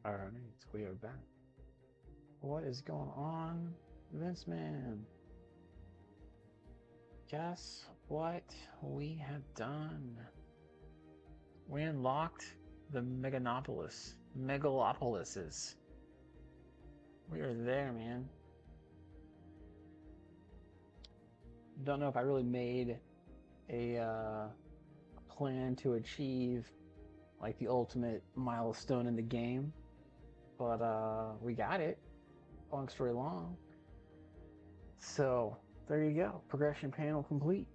Alright, so we are back. What is going on, Vince Man? Guess what we have done? We unlocked the megalopolises. We are there, man. Don't know if I really made a plan to achieve like the ultimate milestone in the game, but we got it. Long story long. So there you go. Progression panel complete.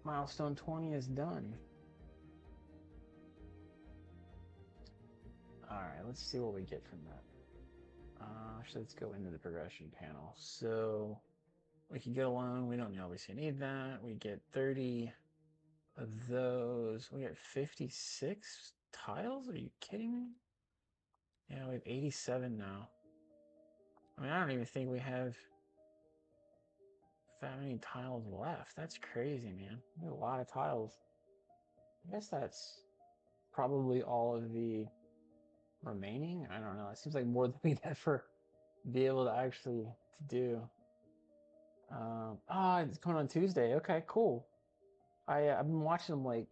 Milestone 20 is done. Alright, let's see what we get from that. Actually, let's go into the progression panel. So we can get a loan. We don't obviously need that. We get 30 of those. We get 56 tiles? Are you kidding me? Yeah, we have 87 now. I mean, I don't even think we have that many tiles left. That's crazy, man. We have a lot of tiles. I guess that's probably all of the remaining. I don't know. It seems like more than we'd ever be able to actually do. It's coming on Tuesday. Okay, cool. I've been watching like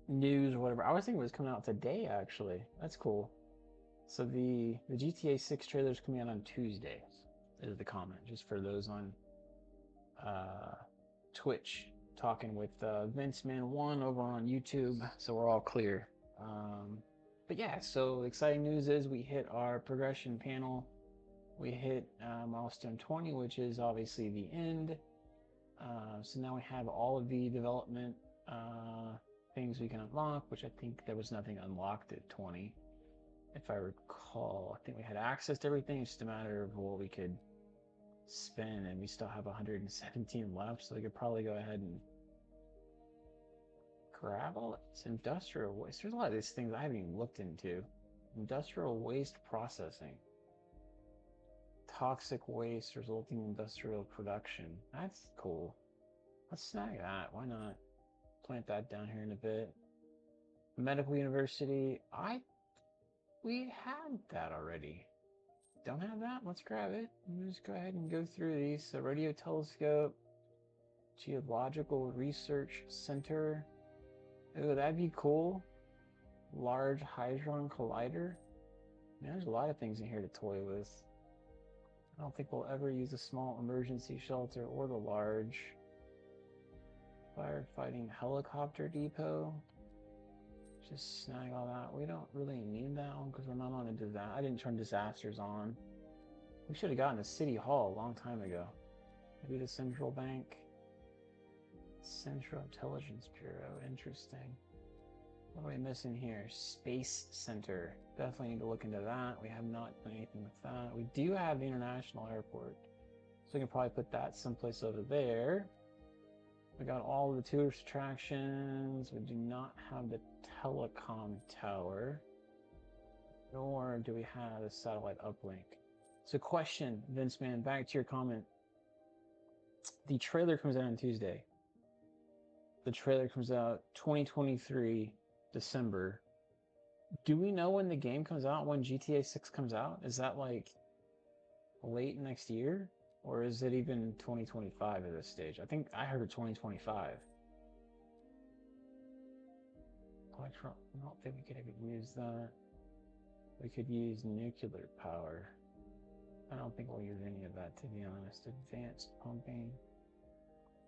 news or whatever. I was thinking it was coming out today actually. That's cool. So the GTA 6 trailer is coming out on Tuesdays. Is the comment just for those on uh, Twitch talking with Vince Man One over on YouTube. So we're all clear. But yeah, so exciting news is we hit our progression panel. We hit milestone 20, which is obviously the end. So now we have all of the development things we can unlock, which I think there was nothing unlocked at 20. If I recall, I think we had access to everything. It's just a matter of what we could spend, and we still have 117 left, so we could probably go ahead and grab all this industrial waste. There's a lot of these things I haven't even looked into. Industrial waste processing. Toxic waste resulting in industrial production. That's cool. Let's snag that. Why not? Plant that down here in a bit. Medical University. We had that already. Don't have that? Let's grab it. Let's just go ahead and go through these. So radio telescope, geological research center. Oh, that'd be cool. Large Hadron Collider. Man, there's a lot of things in here to toy with. I don't think we'll ever use a small emergency shelter or the large. Firefighting helicopter depot. Just snag all that. We don't really need that one because we're not on a disaster. I didn't turn disasters on. We should have gotten a city hall a long time ago. Maybe the central bank. Central Intelligence Bureau. Interesting. What are we missing here? Space Center. Definitely need to look into that. We have not done anything with that. We do have the International Airport. So we can probably put that someplace over there. We got all the tourist attractions. We do not have the telecom tower. Nor do we have a satellite uplink. So question, Vince Man, back to your comment. The trailer comes out on Tuesday. The trailer comes out 2023 December. Do we know when the game comes out, when GTA 6 comes out? Is that like late next year? Or is it even 2025 at this stage? I think I heard 2025. I don't think we could ever use that. We could use nuclear power. I don't think we'll use any of that, to be honest. Advanced pumping.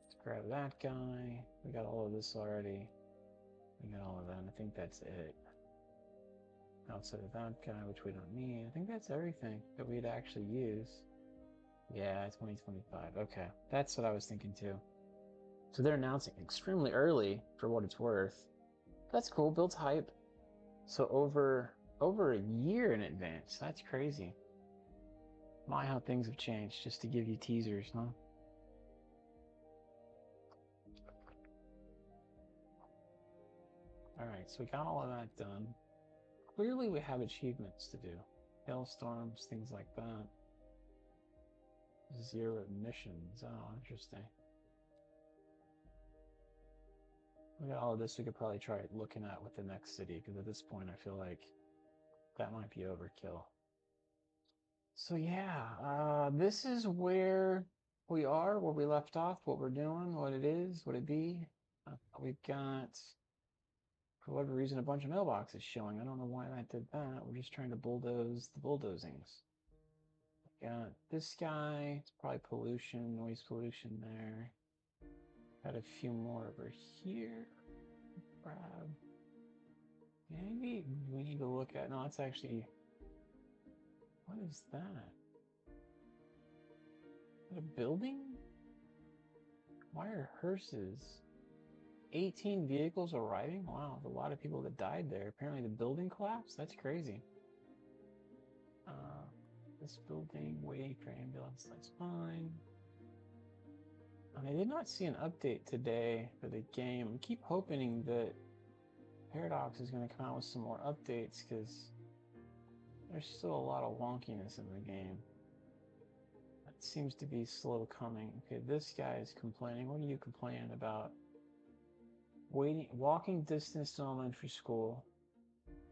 Let's grab that guy. We got all of this already. We got all of that, and I think that's it. Outside of that guy, which we don't need, I think that's everything that we'd actually use. Yeah, 2025. Okay, that's what I was thinking too. So they're announcing extremely early for what it's worth. That's cool. Builds hype. So over a year in advance. That's crazy. My, how things have changed just to give you teasers, huh? All right, so we got all of that done. Clearly, we have achievements to do. Hailstorms, things like that. Zero emissions. Oh, interesting. We got all of this we could probably try looking at with the next city, because at this point I feel like that might be overkill. So yeah, this is where we are, where we left off, what we're doing, what it is, what it be. We've got, for whatever reason, a bunch of mailboxes showing. I don't know why that did that. We're just trying to bulldoze the bulldozings. Got this guy. It's probably pollution, noise pollution there. Got a few more over here. Grab. Maybe we need to look at. No, it's actually. What is that? Is that a building? Why are hearses? 18 vehicles arriving? Wow, there's a lot of people that died there. Apparently the building collapsed? That's crazy. Uh, this building, waiting for ambulance, that's fine. I did not see an update today for the game. I keep hoping that Paradox is going to come out with some more updates because there's still a lot of wonkiness in the game. That seems to be slow coming. Okay, this guy is complaining. What are you complaining about? Walking distance to elementary school.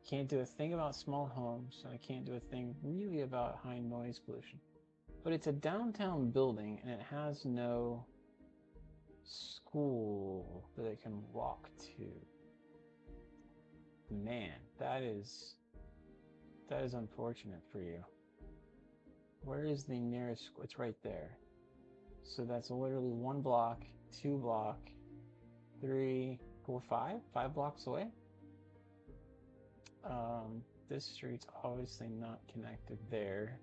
Can't do a thing about small homes, and I can't do a thing really about high noise pollution. But it's a downtown building, and it has no school that I can walk to. Man, that is unfortunate for you. Where is the nearest school? It's right there. So that's literally 1 block, 2 block, 3, 4, 5? 5 blocks away. This street's obviously not connected there.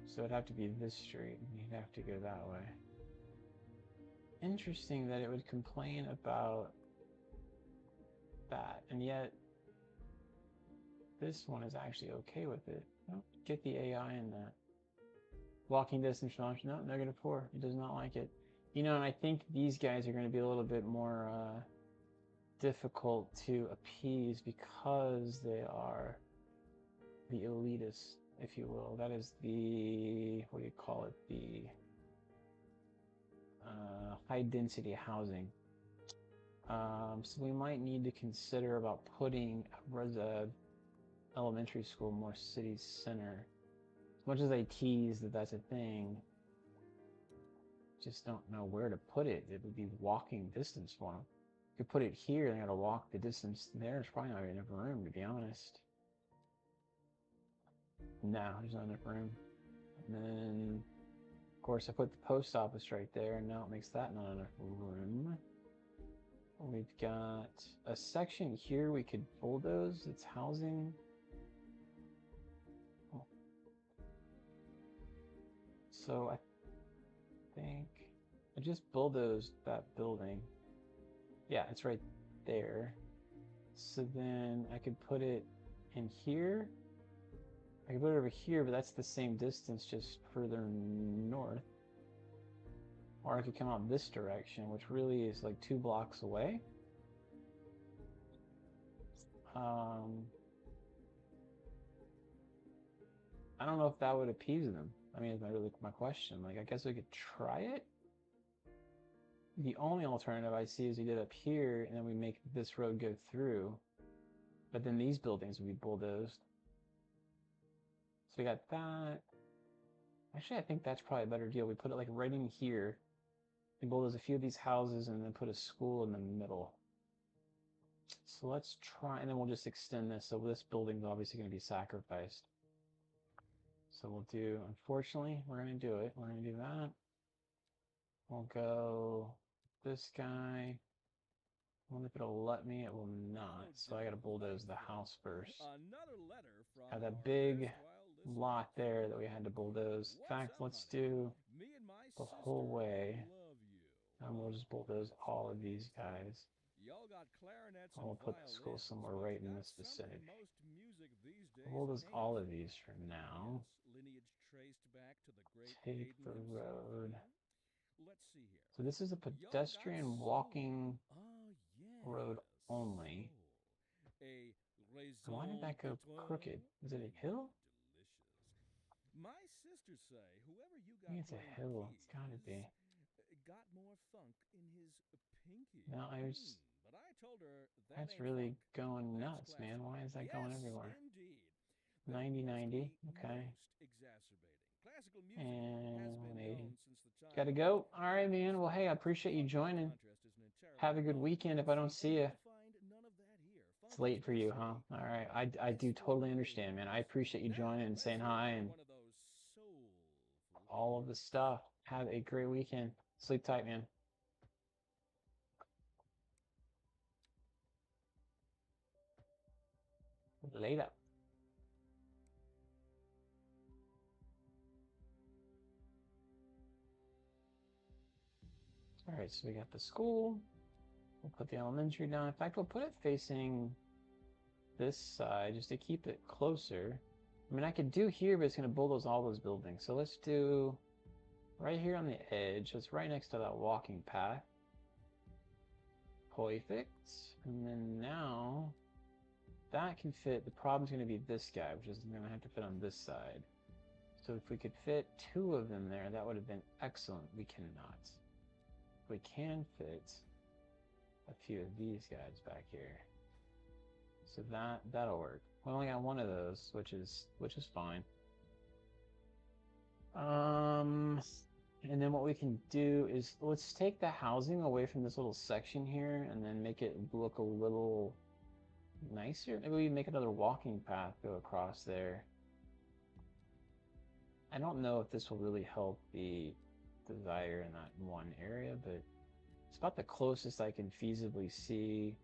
So it'd have to be this street, and you'd have to go that way. Interesting that it would complain about that, and yet this one is actually okay with it. Oh, get the AI in that. Walking distance from no, -4. It does not like it. You know, and I think these guys are going to be a little bit more difficult to appease because they are the elitists, if you will. That is the, what do you call it? The high density housing. So we might need to consider about putting a elementary school more city center. As much as I tease that that's a thing, just don't know where to put it. It would be walking distance for them. You could put it here, they gotta walk the distance there. There's probably not enough room, to be honest. No, there's not enough room. And then, of course, I put the post office right there, and now it makes that not enough room. We've got a section here we could bulldoze. It's housing. Oh. So I think I just bulldozed that building. Yeah, it's right there. So then I could put it in here. I could put it over here, but that's the same distance, just further north. Or I could come out this direction, which really is like 2 blocks away. I don't know if that would appease them. I mean, is my question. Like, I guess we could try it. The only alternative I see is we did up here, and then we make this road go through. But then these buildings would be bulldozed. So we got that. Actually, I think that's probably a better deal. We put it like right in here. We bulldoze a few of these houses and then put a school in the middle. So let's try, and then we'll just extend this. So this building's obviously going to be sacrificed. So we'll do, unfortunately, we're going to do it. We're going to do that. We'll go this guy. I wonder if it'll let me. It will not. So I got to bulldoze the house first. Got that big lot there that we had to bulldoze. In fact, let's do the whole way. And we'll just bulldoze all of these guys. And we'll put the school somewhere right in this vicinity. We'll bulldoze all of these for now. Take the road. So this is a pedestrian walking road only. Why did that go crooked? Is it a hill? I think it's a hill. It's gotta be. No, that's really going nuts, man. Why is that going everywhere? 90, 90. Okay. And 180. Gotta go. All right, man. Well, hey, I appreciate you joining. Have a good weekend if I don't see you. It's late for you, huh? All right. I do totally understand, man. I appreciate you joining and saying hi and all of the stuff. Have a great weekend. Sleep tight, man. Later. All right, so we got the school. We'll put the elementary down. In fact, we'll put it facing this side just to keep it closer. I mean, I could do here, but it's going to bulldoze all those buildings. So let's do right here on the edge. It's right next to that walking path. Perfect. And then now that can fit. The problem's going to be this guy, which is going to have to fit on this side. So if we could fit two of them there, that would have been excellent. We cannot. We can fit a few of these guys back here. So that'll work. We only got one of those, which is fine. And then what we can do is let's take the housing away from this little section here and then make it look a little nicer. Maybe we make another walking path go across there. I don't know if this will really help the desire in that one area, but it's about the closest I can feasibly see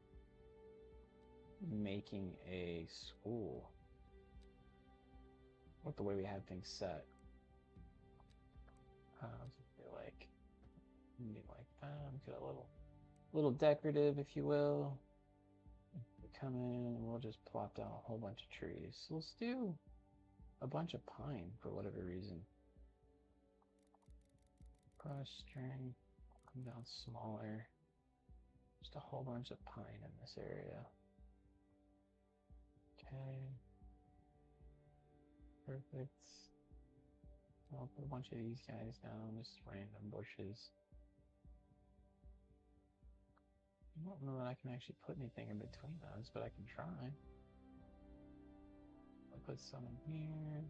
making a school with the way we have things set. Like maybe like that. Get a little decorative, if you will. We come in and we'll just plop down a whole bunch of trees. So let's do a bunch of pine for whatever reason. Brush string, come down smaller. Just a whole bunch of pine in this area. Okay. Perfect. I'll put a bunch of these guys down, just random bushes. I don't know that I can actually put anything in between those, but I can try. I'll put some in here.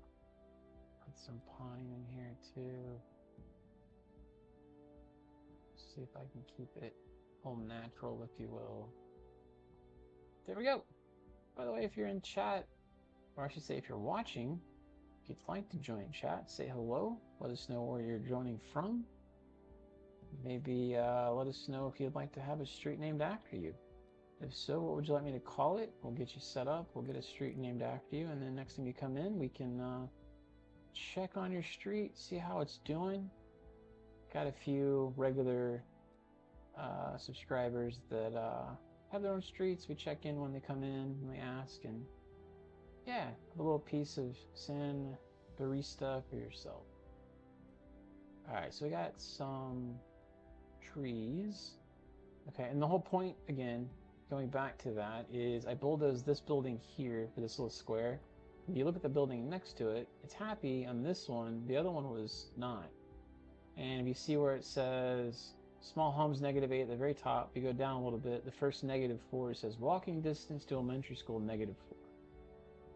Put some pine in here too. See if I can keep it all natural, if you will. There we go. By the way, if you're in chat, or I should say if you're watching, if you'd like to join chat, say hello. Let us know where you're joining from. Maybe let us know if you'd like to have a street named after you. If so, what would you like me to call it? We'll get you set up. We'll get a street named after you. And then next time you come in, we can check on your street, see how it's doing. Got a few regular subscribers that have their own streets. We check in when they come in, when they ask, and yeah, a little piece of Sin Barista for yourself. All right, so we got some trees. Okay, and the whole point, again, going back to that, is I bulldozed this building here for this little square. If you look at the building next to it, it's happy on this one. The other one was not. And if you see where it says small homes -8 at the very top, you go down a little bit, the first -4 says walking distance to elementary school -4.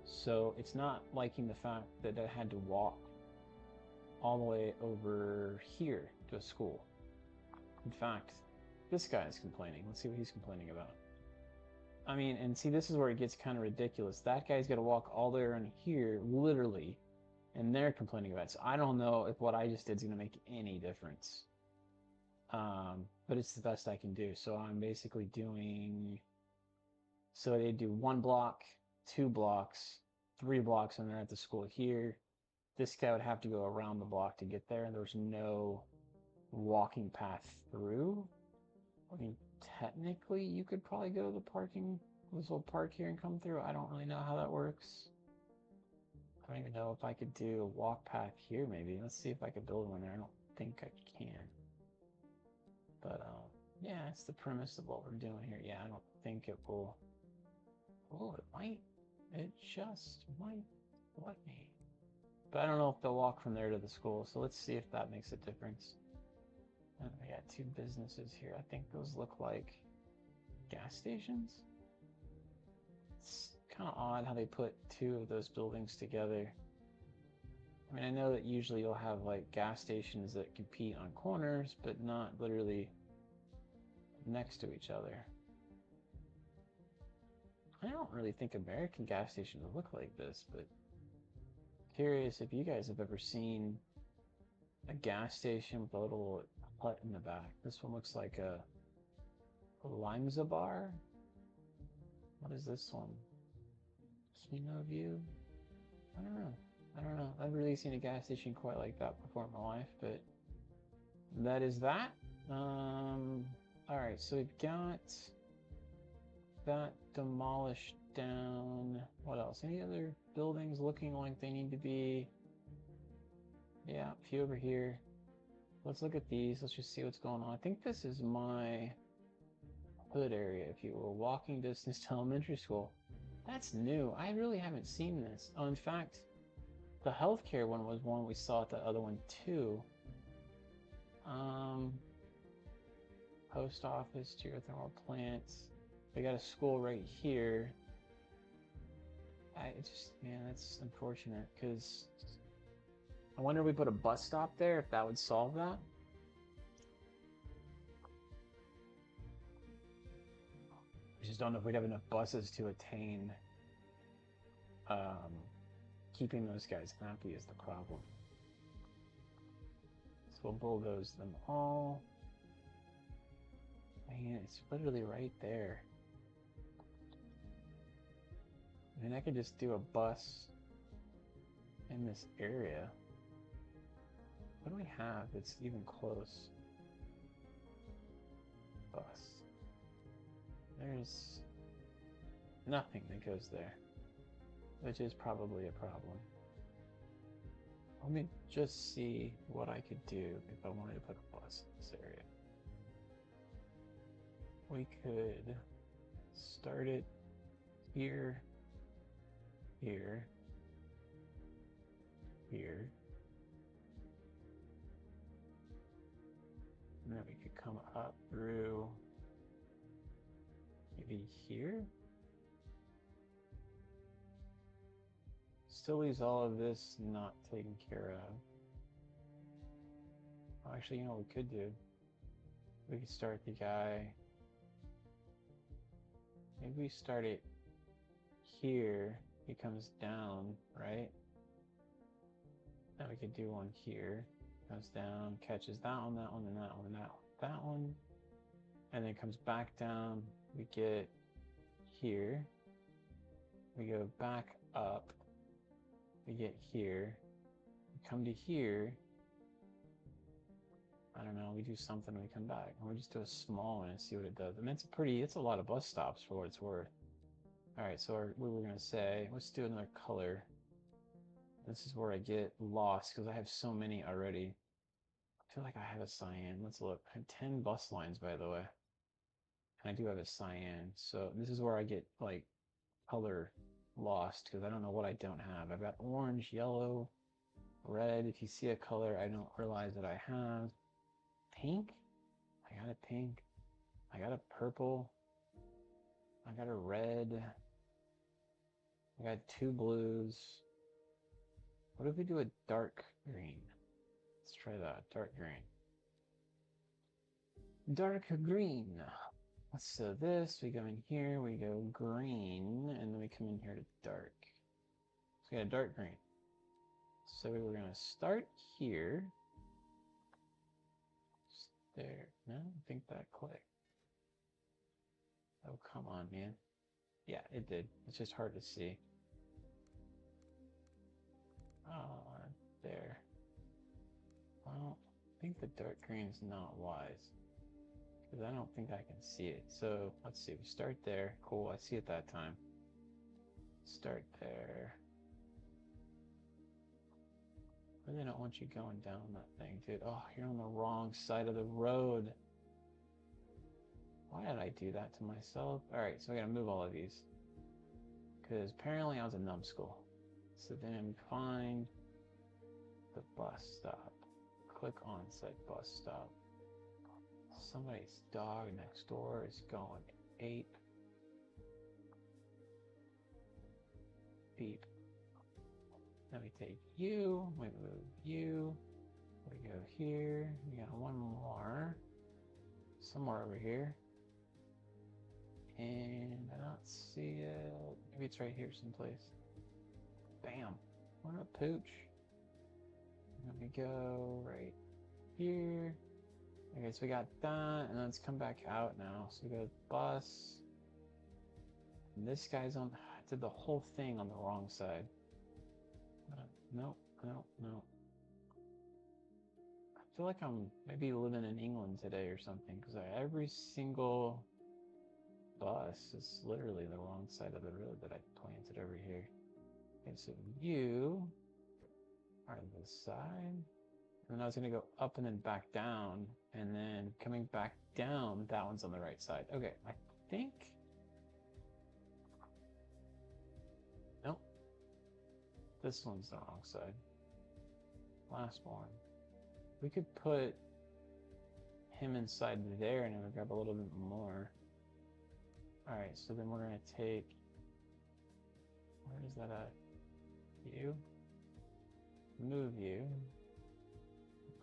So it's not liking the fact that I had to walk all the way over here to a school. In fact, this guy is complaining. Let's see what he's complaining about. I mean, and see, this is where it gets kind of ridiculous. That guy's got to walk all the way around here, literally, and they're complaining about it. So I don't know if what I just did is going to make any difference. But it's the best I can do. So I'm basically doing, so they do 1 block, 2 blocks, 3 blocks, and they're at the school here. This guy would have to go around the block to get there, and there's no walking path through. I mean, technically, you could probably go to the parking, this little park here and come through. I don't really know how that works. I don't even know if I could do a walk path here, maybe. Let's see if I could build one there. I don't think I can. But, yeah, it's the premise of what we're doing here. Yeah, I don't think it will. Oh, it might. It just might let me. But I don't know if they'll walk from there to the school, so let's see if that makes a difference. And we got 2 businesses here. I think those look like gas stations. It's kind of odd how they put two of those buildings together. I mean, I know that usually you'll have like gas stations that compete on corners, but not literally next to each other. I don't really think American gas stations look like this, but curious if you guys have ever seen a gas station with a little hut in the back. This one looks like a Limza bar. What is this one? Kino View? I don't know. I don't know. I've really seen a gas station quite like that before in my life, but that is that. Alright, so we've got that demolished down. What else? Any other buildings looking like they need to be? Yeah, a few over here. Let's look at these. Let's just see what's going on. I think this is my hood area, if you will. Walking distance to elementary school. That's new. I really haven't seen this. Oh, in fact, the healthcare one was one we saw at the other one too. Post office, geothermal plants. We got a school right here. Man, that's unfortunate because I wonder if we put a bus stop there, if that would solve that. I just don't know if we'd have enough buses to attain keeping those guys happy is the problem. So we'll bulldoze them all. Man, it's literally right there. I mean, I could just do a bus in this area. What do we have that's even close? Bus. There's nothing that goes there, which is probably a problem. Let me just see what I could do if I wanted to put a bus in this area. We could start it here, here, here. And then we could come up through maybe here. Still leaves all of this not taken care of. Oh, actually, you know what we could do? We could start the guy. Maybe we start it here. He comes down, right? Then we could do one here. Comes down, catches that one, that one, and that one, and that one. And then comes back down. We get here. We go back up. We get here. We come to here. I don't know, we do something and we come back. And we just do a small one and see what it does. And it's a lot of bus stops for what it's worth. Alright, so we were gonna say, let's do another color. This is where I get lost because I have so many already. I feel like I have a cyan. Let's look. I have 10 bus lines, by the way. And I do have a cyan. So this is where I get like color lost because I don't know what I don't have. I've got orange, yellow, red. If you see a color I don't realize that I have. Pink? I got a pink. I got a purple. I got a red. I got 2 blues. What if we do a dark green? Let's try that. Dark green. Dark green. So this, we go in here, we go green, and then we come in here to dark. So we got a dark green. So we were going to start here. There. No, I think that clicked. Oh, come on, man. Yeah, it did. It's just hard to see. Oh, there. Well, I think the dark green is not wise. Because I don't think I can see it. So, let's see. We start there. Cool, I see it that time. Start there. I really don't want you going down that thing, dude. Oh, you're on the wrong side of the road. Why did I do that to myself? Alright, so I gotta move all of these. Because apparently I was a numbskull. So then find the bus stop. Click on said bus stop. Somebody's dog next door is going ape. beep. Then we take you, we move you, we go here, we got one more, somewhere over here. And I don't see it, maybe it's right here someplace. Bam, what a pooch. And then we go right here. Okay, so we got that, and let's come back out now. So we go bus. And this guy's on, I did the whole thing on the wrong side. Nope, nope, nope. I feel like I'm maybe living in England today or something, because every single bus is literally the wrong side of the road that I planted over here. Okay, so you are this side. And then I was going to go up and then back down, and then coming back down, that one's on the right side. Okay, I think... Nope. This one's the wrong side. Last one. We could put him inside there and it would grab a little bit more. Alright, so then we're going to take... Where is that at? You. Move you.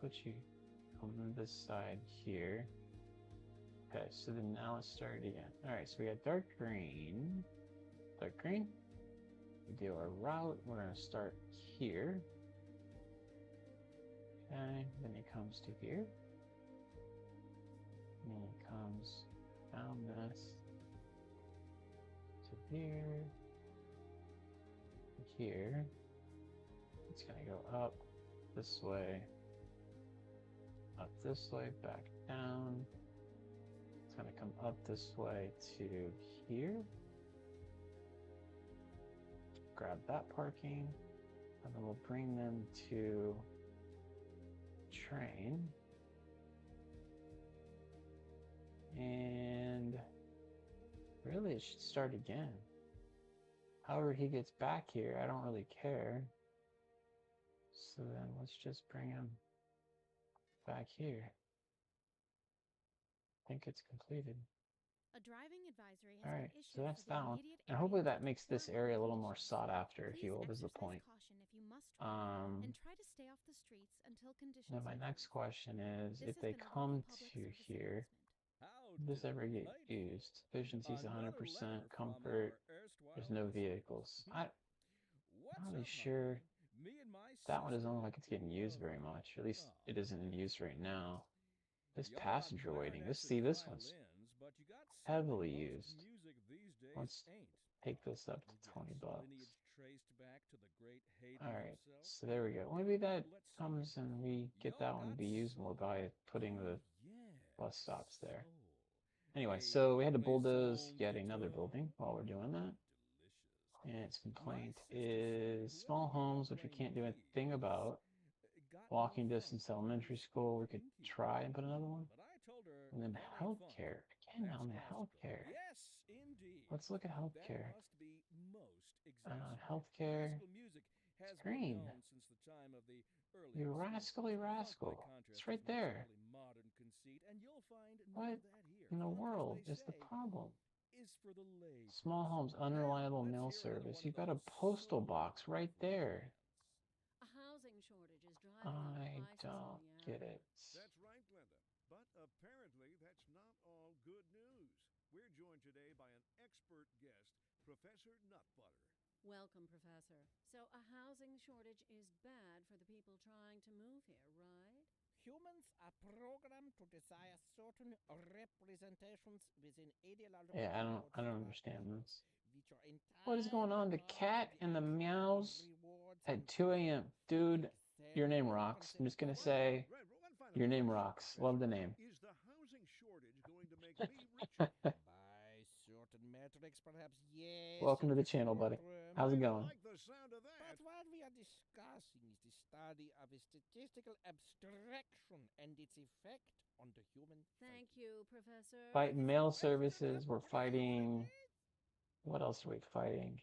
Put you on this side here. Okay, so then now let's start again. Alright, so we got dark green. Dark green. We do our route. We're going to start here. Okay, then he comes to here. And then he comes down this to here. Here. It's going to go up this way. Up this way, back down. It's going to come up this way to here. Grab that parking, and then we'll bring them to train. And really it should start again. However he gets back here, I don't really care. So then let's just bring him back here. I think it's completed. A driving advisory has Alright, been issued so that's for the that one. immediate And area hopefully of that makes this Portland area a little more Location. sought after, if you will, is the Please point. exercise caution if you must drive, and try to stay off the streets until conditions Then my improve. next question is, This if has they been a come local public to service here, announcement. does this ever get used? Efficiency's 100%, comfort, there's no vehicles. I'm not really sure. That one doesn't look like it's getting used very much. At least it isn't in use right now. This passenger waiting. This one's heavily used. Let's take this up to 20 bucks. Alright, so there we go. Maybe that comes and we get that one to be used more by putting the bus stops there. Anyway, so we had to bulldoze yet another building while we're doing that. And its complaint is small homes, which we can't do a thing about. Walking distance elementary school, we could try and put another one. And then healthcare. Again, on the healthcare. Let's look at healthcare. Healthcare. It's green. You rascally rascal. It's right there. What in the world is the problem? Small homes, unreliable mail service. You've got a postal box right there. A housing shortage is driving up I prices don't in the get area. it. That's right, Glenda. But apparently that's not all good news. We're joined today by an expert guest, Professor Nutbutter. Welcome, Professor. So a housing shortage is bad for the people trying to move here, right? Humans are programmed to desire certain representations within ideological Yeah, I don't modes understand this. which are What is going on? The cat and the meows rewards at 2 a.m. Dude, your name rocks. I'm just gonna say, One final your name question, rocks. Professor. Love the name. Is the housing shortage going to make me richer? by certain metrics, perhaps yes. Welcome to in the channel, buddy. short term. How's it I going? like the sound of that. But what we are discussing is the study of a statistical abstraction and its effect on the human Thank you, Professor. Fighting mail services. We're fighting. What else are we fighting?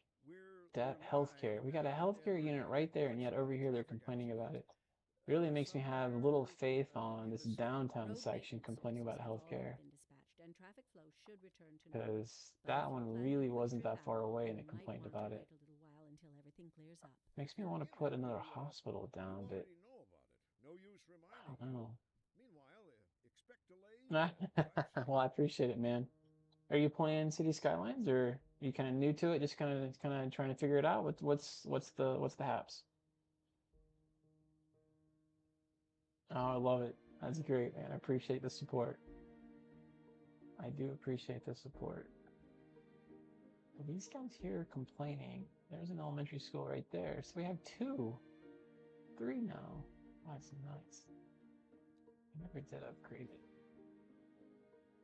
That healthcare. We got a healthcare unit right there, and yet over here they're complaining about it. Really makes me have little faith on this downtown Road section maintenance complaining about services have healthcare, already been dispatched, and traffic flow should return to normal. because But that if one you're planning really a quick wasn't trip that far out, away, you and it might complained want to about it. wait a little while until everything everything clears up. Makes me want to put another hospital down, but already know about it. No use I reminding don't you. know. Meanwhile, expect delays and Well, I appreciate it, man. Are you playing City Skylines, or are you kind of new to it? Just kind of trying to figure it out. What's the haps? Oh, I love it. That's great, man. I appreciate the support. I do appreciate the support. Well, these guys here are complaining. There's an elementary school right there, so we have two, three now. Oh, that's nuts. I never did upgrade it.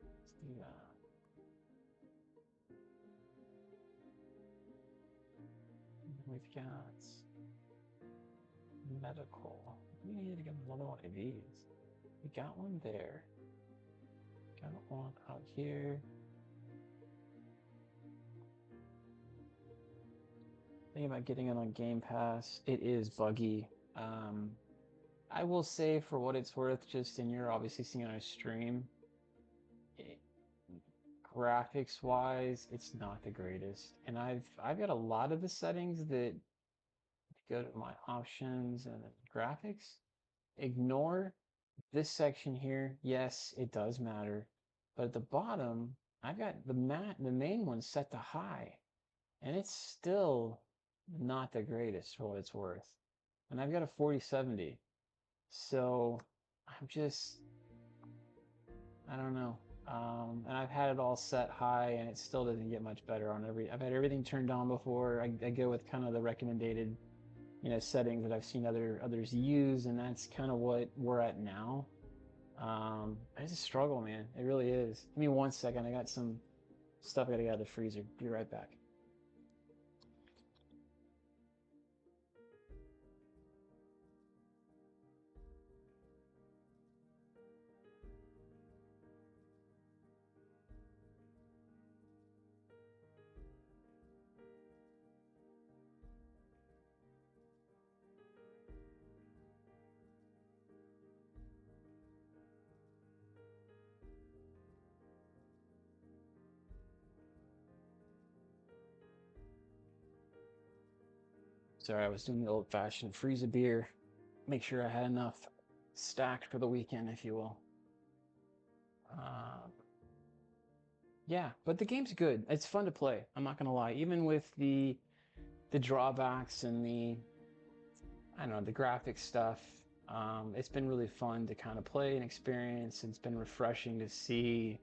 Let's do that. We've got medical. We need to get another one of these. We got one there. Got one out here. Thinking about getting it on Game Pass. It is buggy. I will say, for what it's worth, just and you're obviously seeing on a stream, graphics wise, it's not the greatest. And I've got a lot of the settings that go to my options and graphics. Ignore this section here. Yes, it does matter. But at the bottom, I've got the main one set to high. And it's still not the greatest for what it's worth. And I've got a 4070. So I don't know. And I've had it all set high and it still doesn't get much better on I've had everything turned on before. I go with kind of the recommended, settings that I've seen others use, and that's kind of what we're at now. It's a struggle, man. It really is. Give me 1 second. I got some stuff I gotta get out of the freezer. Be right back. Sorry, I was doing the old-fashioned freeze a beer. Make sure I had enough stacked for the weekend, if you will. Yeah, but the game's good. It's fun to play. I'm not gonna lie. Even with the drawbacks and I don't know, the graphic stuff, it's been really fun to kind of play and experience. It's been refreshing to see,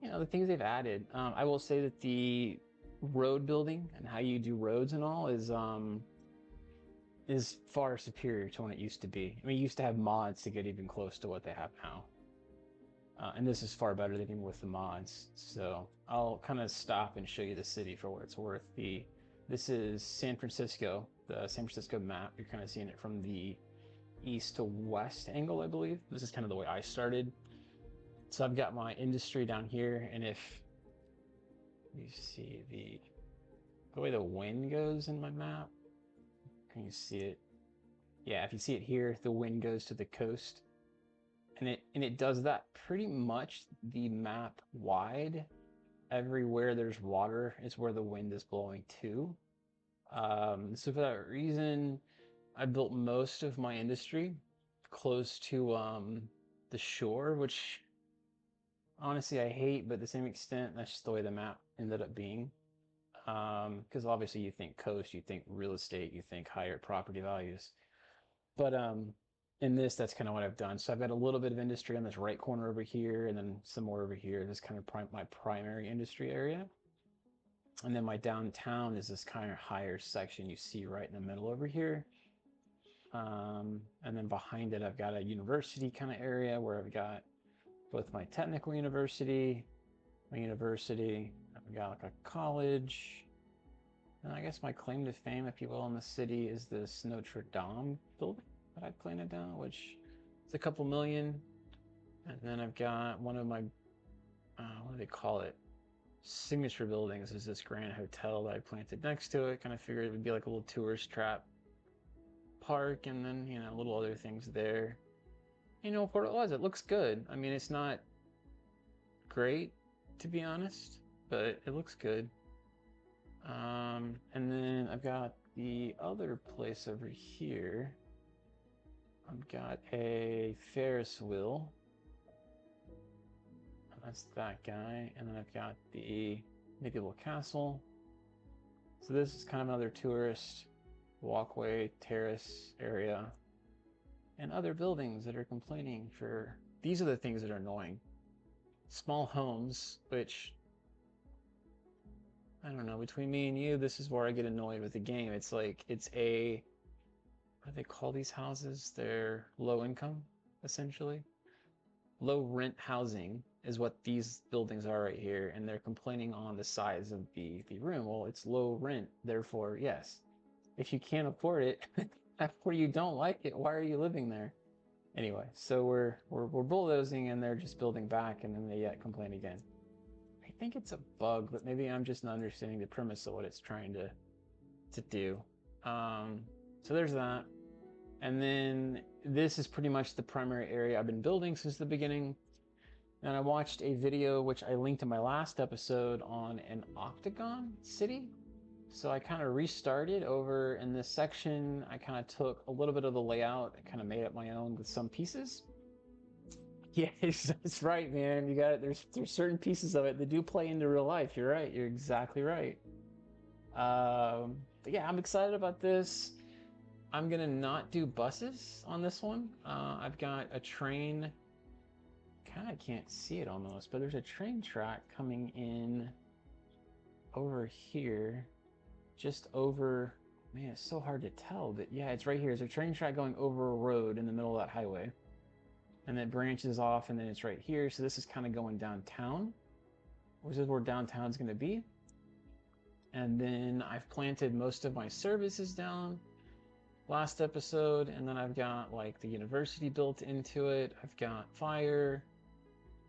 the things they've added. I will say that the road building and how you do roads and all is far superior to what it used to be. I mean, you used to have mods to get even close to what they have now. And this is far better than even with the mods. So I'll kind of stop and show you the city for what it's worth. This is San Francisco, the San Francisco map. You're kind of seeing it from the east to west angle, I believe. This is kind of the way I started. So I've got my industry down here, and if you see the way the wind goes in my map, can you see it? Yeah, if you see it here, the wind goes to the coast. And it does that pretty much the map wide. Everywhere there's water is where the wind is blowing to. So for that reason, I built most of my industry close to the shore, which honestly I hate, but to the same extent, that's just the way the map ended up being. Because obviously you think coast, you think real estate, you think higher property values. But in this, that's kind of what I've done. So I've got a little bit of industry on this right corner over here, and then some more over here. This kind of my primary industry area. And then my downtown is this kind of higher section you see right in the middle over here. And then behind it, I've got a university kind of area where I've got both my technical university, I've got like a college. And I guess my claim to fame, if you will, in the city is this Notre Dame building that I planted down, which is a couple million. And then I've got one of my, what do they call it? Signature buildings is this Grand Hotel that I planted next to it. Kind of figured it would be like a little tourist trap park, and then, little other things there. For what it was, it looks good. I mean, it's not great, to be honest, but it looks good. And then I've got the other place over here. I've got a Ferris wheel. That's that guy. And then I've got the medieval castle. So this is kind of another tourist walkway, terrace area. And other buildings that are complaining for... These are the things that are annoying. Small homes, which... I don't know, between me and you, this is where I get annoyed with the game. It's like, it's a... What do they call these houses? They're low income, essentially. Low rent housing is what these buildings are right here, and they're complaining on the size of the room. Well, it's low rent, therefore, yes. If you can't afford it, or you don't like it, why are you living there? Anyway, so we're bulldozing, and they're just building back, and then they yet complain again. I think it's a bug, but maybe I'm just not understanding the premise of what it's trying to do. So there's that. And then this is pretty much the primary area I've been building since the beginning. And I watched a video, which I linked in my last episode, on an octagon city. So I kind of restarted over in this section. I kind of took a little bit of the layout and kind of made up my own with some pieces. Yeah, that's right, man. You got it. There's certain pieces of it that do play into real life. You're right. You're exactly right. But yeah, I'm excited about this. I'm gonna not do buses on this one. I've got a train. Kind of can't see it almost, but there's a train track coming in over here, just over. Man, it's so hard to tell, but yeah, it's right here. There's a train track going over a road in the middle of that highway, and then it branches off, and then it's right here. So this is kind of going downtown, which is where downtown's gonna be. And then I've planted most of my services down last episode, and then I've got like the university built into it. I've got fire,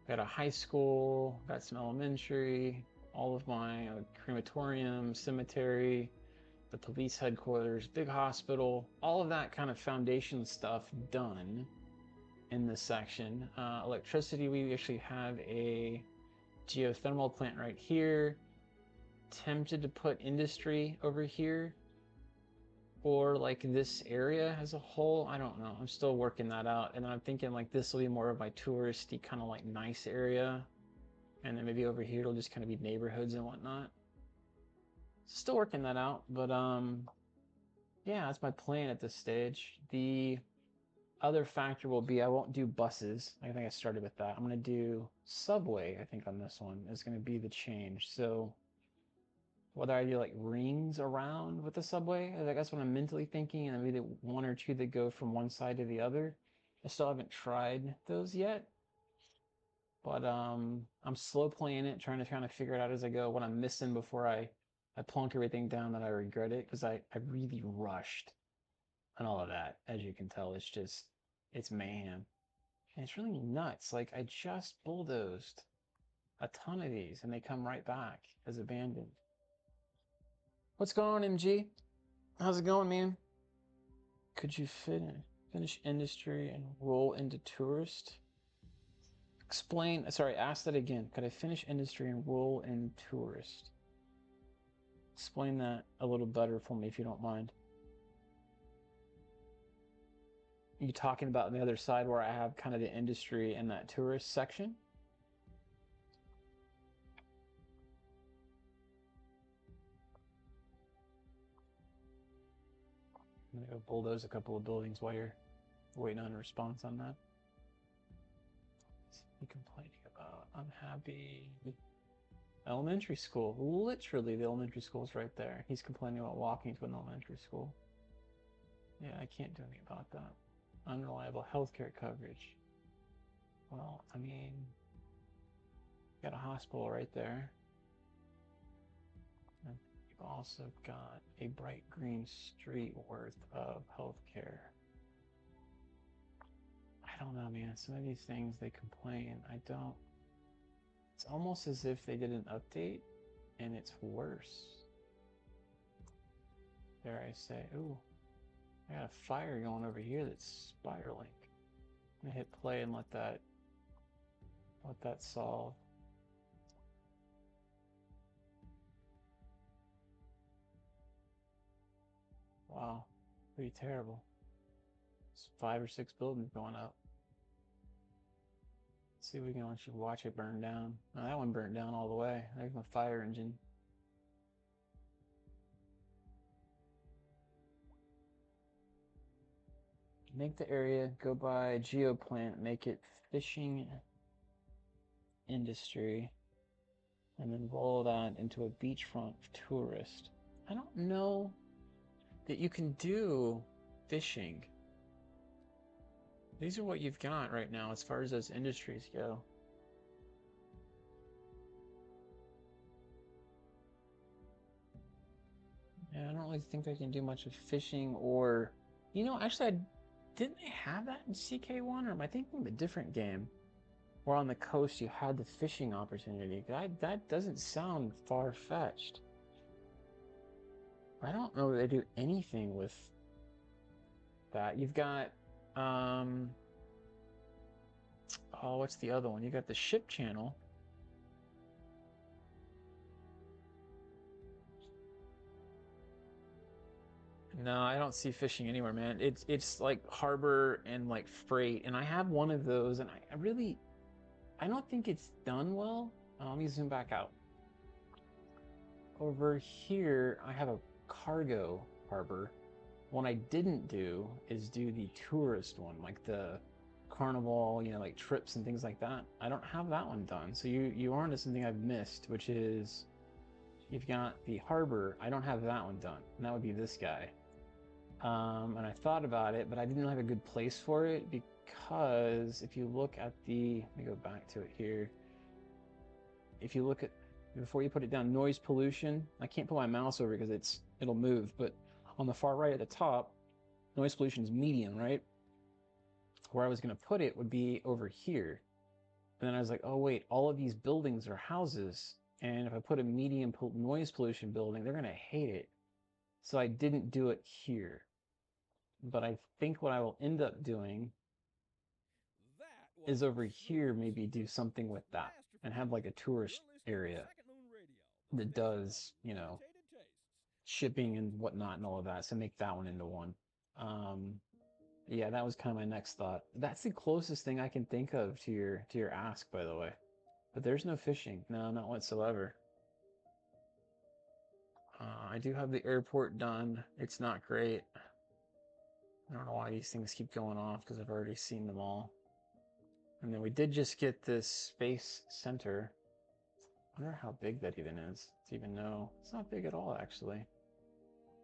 got a high school, got some elementary, all of my crematorium, cemetery, the police headquarters, big hospital, all of that kind of foundation stuff done in this section. Electricity, we actually have a geothermal plant right here. Tempted to put industry over here, or like this area as a whole. I don't know. I'm still working that out. And then I'm thinking like this will be more of my touristy kind of like nice area. And then maybe over here it'll just kind of be neighborhoods and whatnot. Still working that out. But yeah, that's my plan at this stage. The other factor will be I won't do buses. I think I started with that. I'm going to do subway, I think, on this one is going to be the change. So whether I do like rings around with the subway, I guess what I'm mentally thinking, and maybe one or two that go from one side to the other. I still haven't tried those yet, but I'm slow playing it, trying to kind of figure it out as I go, what I'm missing before I plunk everything down that I regret it, because I really rushed on all of that. As you can tell, it's mayhem. And it's really nuts. Like, I just bulldozed a ton of these, and they come right back as abandoned. What's going on, MG? How's it going, man? Could you finish industry and roll into tourist? Explain, sorry, ask that again. Could I finish industry and roll in tourist? Explain that a little better for me if you don't mind. Are you talking about on the other side where I have kind of the industry and that tourist section? I'm gonna go bulldoze a couple of buildings while you're waiting on a response on that. What's he complaining about? Unhappy. Elementary school. Literally, the elementary school is right there. He's complaining about walking to an elementary school. Yeah, I can't do anything about that. Unreliable healthcare coverage. Well, I mean, got a hospital right there. And you've also got a bright green street worth of healthcare. I don't know, man. Some of these things they complain. I don't. It's almost as if they did an update and it's worse. Dare I say, ooh, I got a fire going over here that's spiraling. I'm gonna hit play and let that solve. Pretty terrible. It's 5 or 6 buildings going up. Let's see if we can actually watch it burn down. Oh, that one burnt down all the way. There's my fire engine. Make the area go by geoplant, make it fishing industry, and then roll that into a beachfront tourist. I don't know that you can do fishing. These are what you've got right now as far as those industries go. Yeah, I don't really think I can do much with fishing or, you know, actually, didn't they have that in CK1, or am I thinking of a different game? Where on the coast you had the fishing opportunity. That doesn't sound far-fetched. I don't know that they do anything with that. You've got, oh, what's the other one? You got the ship channel. No, I don't see fishing anywhere, man. It's like harbor and like freight, and I have one of those, and I don't think it's done well. Let me zoom back out. Over here, I have a cargo harbor. What I didn't do is do the tourist one, like the carnival, you know, like trips and things like that. I don't have that one done. So you are into something I've missed, which is you've got the harbor. I don't have that one done, and that would be this guy. And I thought about it, but I didn't have a good place for it because if you look at the, let me go back to it here. If you look at, before you put it down, noise pollution, I can't put my mouse over it because it'll move, but on the far right at the top, noise pollution is medium, right? Where I was going to put it would be over here. And then I was like, oh wait, all of these buildings are houses. And if I put a medium noise pollution building, they're going to hate it. So I didn't do it here. But I think what I will end up doing is over here maybe do something with that and have like a tourist area that does, you know, shipping and whatnot and all of that. So make that one into one. Yeah, that was kind of my next thought. That's the closest thing I can think of to your ask, by the way. But there's no fishing. No, not whatsoever. I do have the airport done. It's not great. I don't know why these things keep going off because I've already seen them all. And then we did just get this space center. I wonder how big that even is to even know. It's not big at all, actually.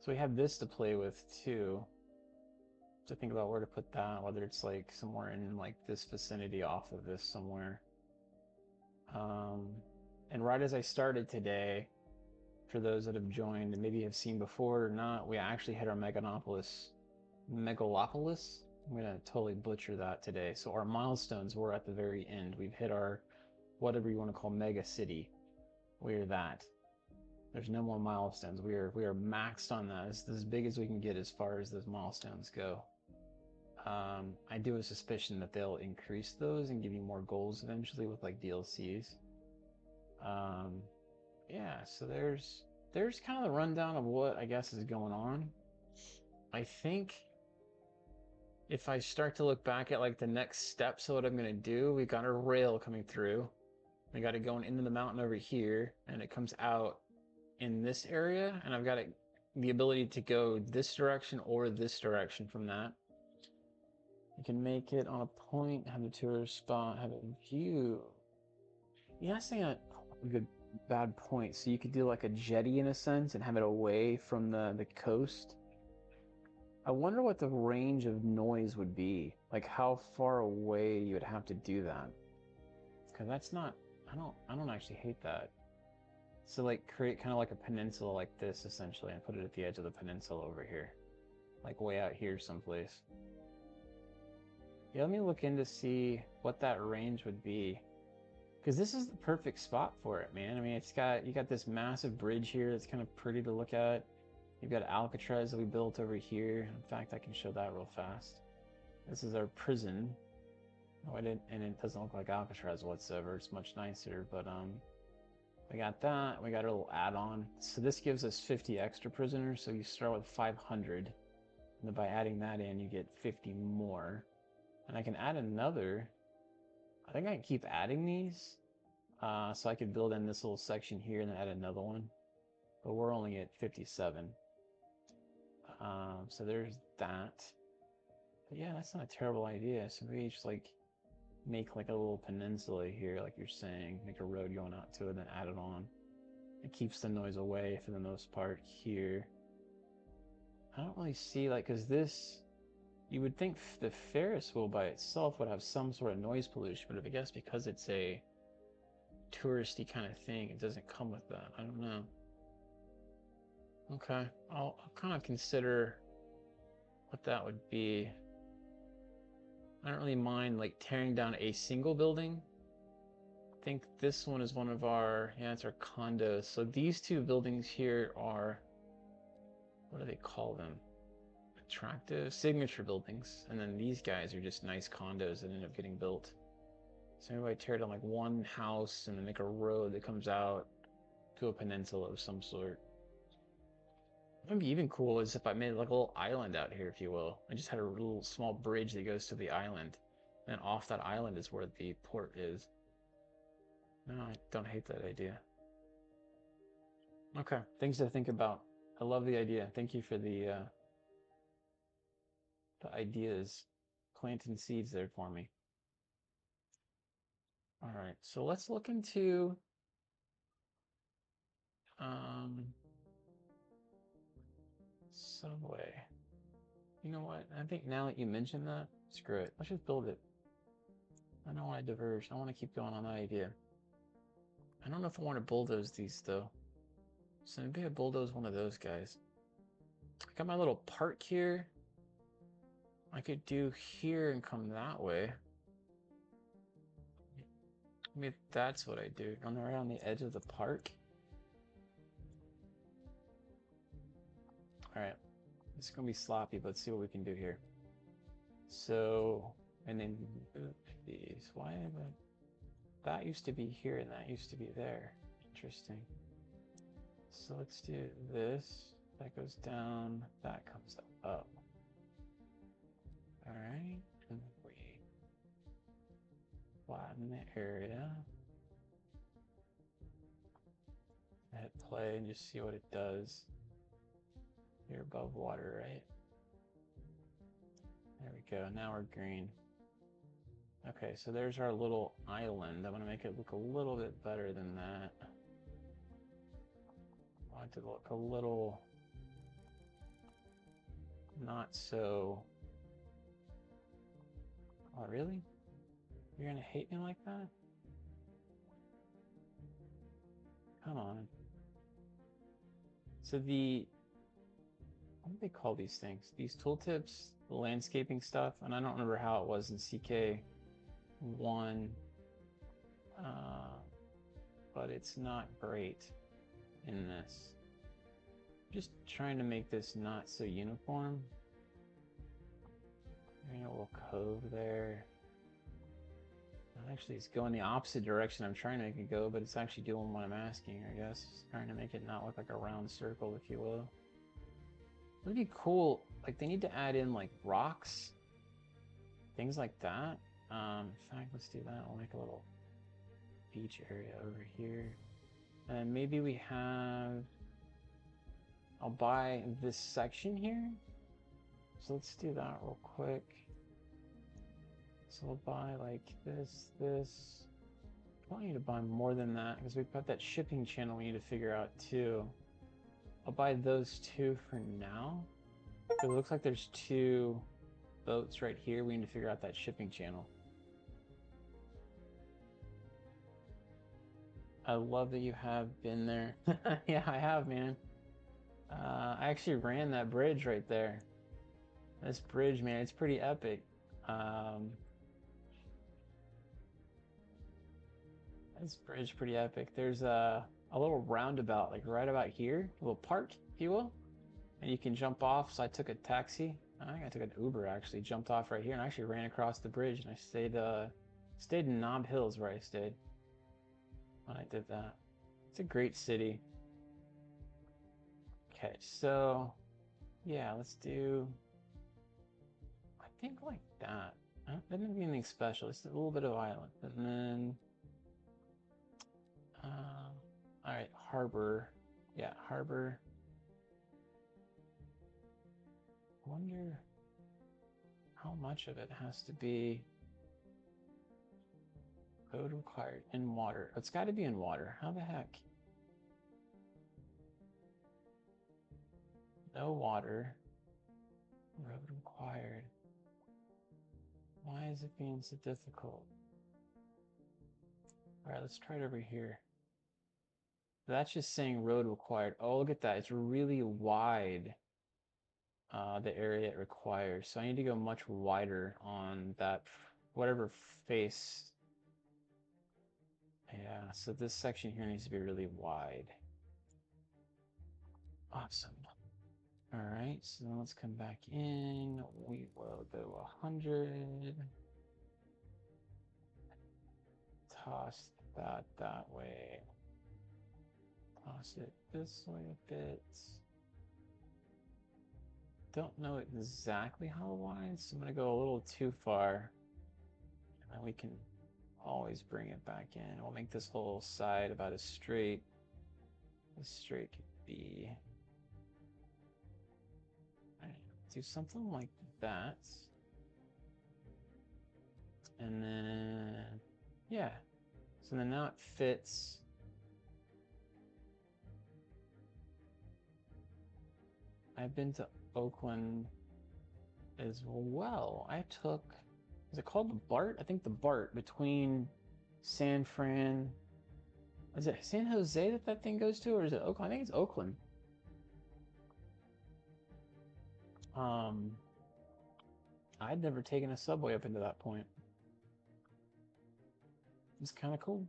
So we have this to play with too. To think about where to put that, whether it's like somewhere in like this vicinity off of this somewhere. And right as I started today, for those that have joined and maybe have seen before or not, we actually hit our megalopolis. I'm gonna totally butcher that today. So our milestones were at the very end. We've hit our, whatever you want to call, mega city. We're that. There's no more milestones. We are maxed on that. It's as big as we can get as far as those milestones go. I do have a suspicion that they'll increase those and give you more goals eventually with like DLCs. Yeah, so there's kind of the rundown of what I guess is going on. I think if I start to look back at like the next steps of what I'm gonna do, we've got a rail coming through. We got it going into the mountain over here, and it comes out in this area, and I've got the ability to go this direction or this direction from that. You can make it on a point, have a tourist spot, have a view. Yeah, that's a good bad point. So you could do like a jetty in a sense and have it away from the coast. I wonder what the range of noise would be, like how far away you would have to do that. Because that's not, I don't actually hate that. So like create kind of like a peninsula like this essentially and put it at the edge of the peninsula over here. Like way out here someplace. Yeah, let me look in to see what that range would be. Because this is the perfect spot for it, man. I mean, you got this massive bridge here that's kind of pretty to look at. You've got Alcatraz that we built over here. In fact, I can show that real fast. This is our prison. Oh, and it doesn't look like Alcatraz whatsoever. It's much nicer, but we got that. We got a little add-on. So this gives us 50 extra prisoners. So you start with 500. And then by adding that in, you get 50 more. And I can add another. I think I can keep adding these. So I could build in this little section here and then add another one. But we're only at 57. So there's that. But yeah, that's not a terrible idea. So maybe just like make like a little peninsula here, like you're saying. Make a road going out to it, then add it on. It keeps the noise away for the most part here. I don't really see like, because this, you would think the Ferris wheel by itself would have some sort of noise pollution, but I guess because it's a touristy kind of thing, it doesn't come with that. I don't know. Okay, I'll kind of consider what that would be. I don't really mind like tearing down a single building. I think this one is one of our, yeah, it's our condos. So these two buildings here are, what do they call them? Attractive signature buildings. And then these guys are just nice condos that end up getting built. So maybe I tear down like one house and then make a road that comes out to a peninsula of some sort. What would be even cool is if I made like a little island out here, if you will. I just had a little small bridge that goes to the island. And off that island is where the port is. No, I don't hate that idea. Okay, things to think about. I love the idea. Thank you for the ideas. Planting seeds there for me. All right, so let's look into subway. You know what? I think now that you mentioned that, screw it. Let's just build it. I don't want to diverge. I want to keep going on that idea. I don't know if I want to bulldoze these though. So maybe I bulldoze one of those guys. I got my little park here. I could do here and come that way. Maybe that's what I do. Run around the edge of the park. All right. This is going to be sloppy, but let's see what we can do here. So, and then these. Why? That used to be here and that used to be there. Interesting. So let's do this. That goes down. That comes up. All right. And we flatten the area. Hit play and just see what it does. You're above water, right? There we go. Now we're green. Okay, so there's our little island. I'm going to make it look a little bit better than that. I want it to look a little not so... Oh, really? You're going to hate me like that? Come on. So the... What do they call these things? These tooltips, the landscaping stuff, and I don't remember how it was in CK1, but it's not great in this. Just trying to make this not so uniform. Maybe a little cove there. Actually, it's going the opposite direction I'm trying to make it go, but it's actually doing what I'm asking, I guess. Trying to make it not look like a round circle, if you will. It would be cool, like they need to add in like rocks, things like that. In fact, let's do that. I'll make a little beach area over here. And maybe we have, I'll buy this section here. So let's do that real quick. So we'll buy like this. Probably need to buy more than that because we've got that shipping channel we need to figure out too. I'll buy those two for now. It looks like there's two boats right here. We need to figure out that shipping channel. I love that you have been there. Yeah, I have, man. I actually ran that bridge right there. This bridge, man, it's pretty epic. This bridge pretty epic. There's a little roundabout, like right about here, a little park, if you will. And you can jump off. So I took a taxi. I think I took an Uber actually. Jumped off right here and I actually ran across the bridge. And I stayed in Nob Hills where I stayed when I did that. It's a great city. Okay, so yeah, let's do think like that. That didn't mean anything special. It's a little bit of island. And then, all right, harbor. Yeah, harbor. I wonder how much of it has to be code required in water. It's got to be in water. How the heck? No water. Road required. Why is it being so difficult? All right, let's try it over here. That's just saying road required. Oh, look at that. It's really wide, the area it requires. So I need to go much wider on that, whatever face. Yeah, so this section here needs to be really wide. Awesome. All right, so then let's come back in. We will go 100. Toss that way. Toss it this way a bit. Don't know exactly how wide, so I'm gonna go a little too far. And then we can always bring it back in. We'll make this whole side about as straight could be. Do something like that. And then, yeah. So then now it fits. I've been to Oakland as well. I took, is it called the BART? I think the BART between San Fran. Is it San Jose that thing goes to, or is it Oakland? I think it's Oakland. I'd never taken a subway up into that point. It's kind of cool.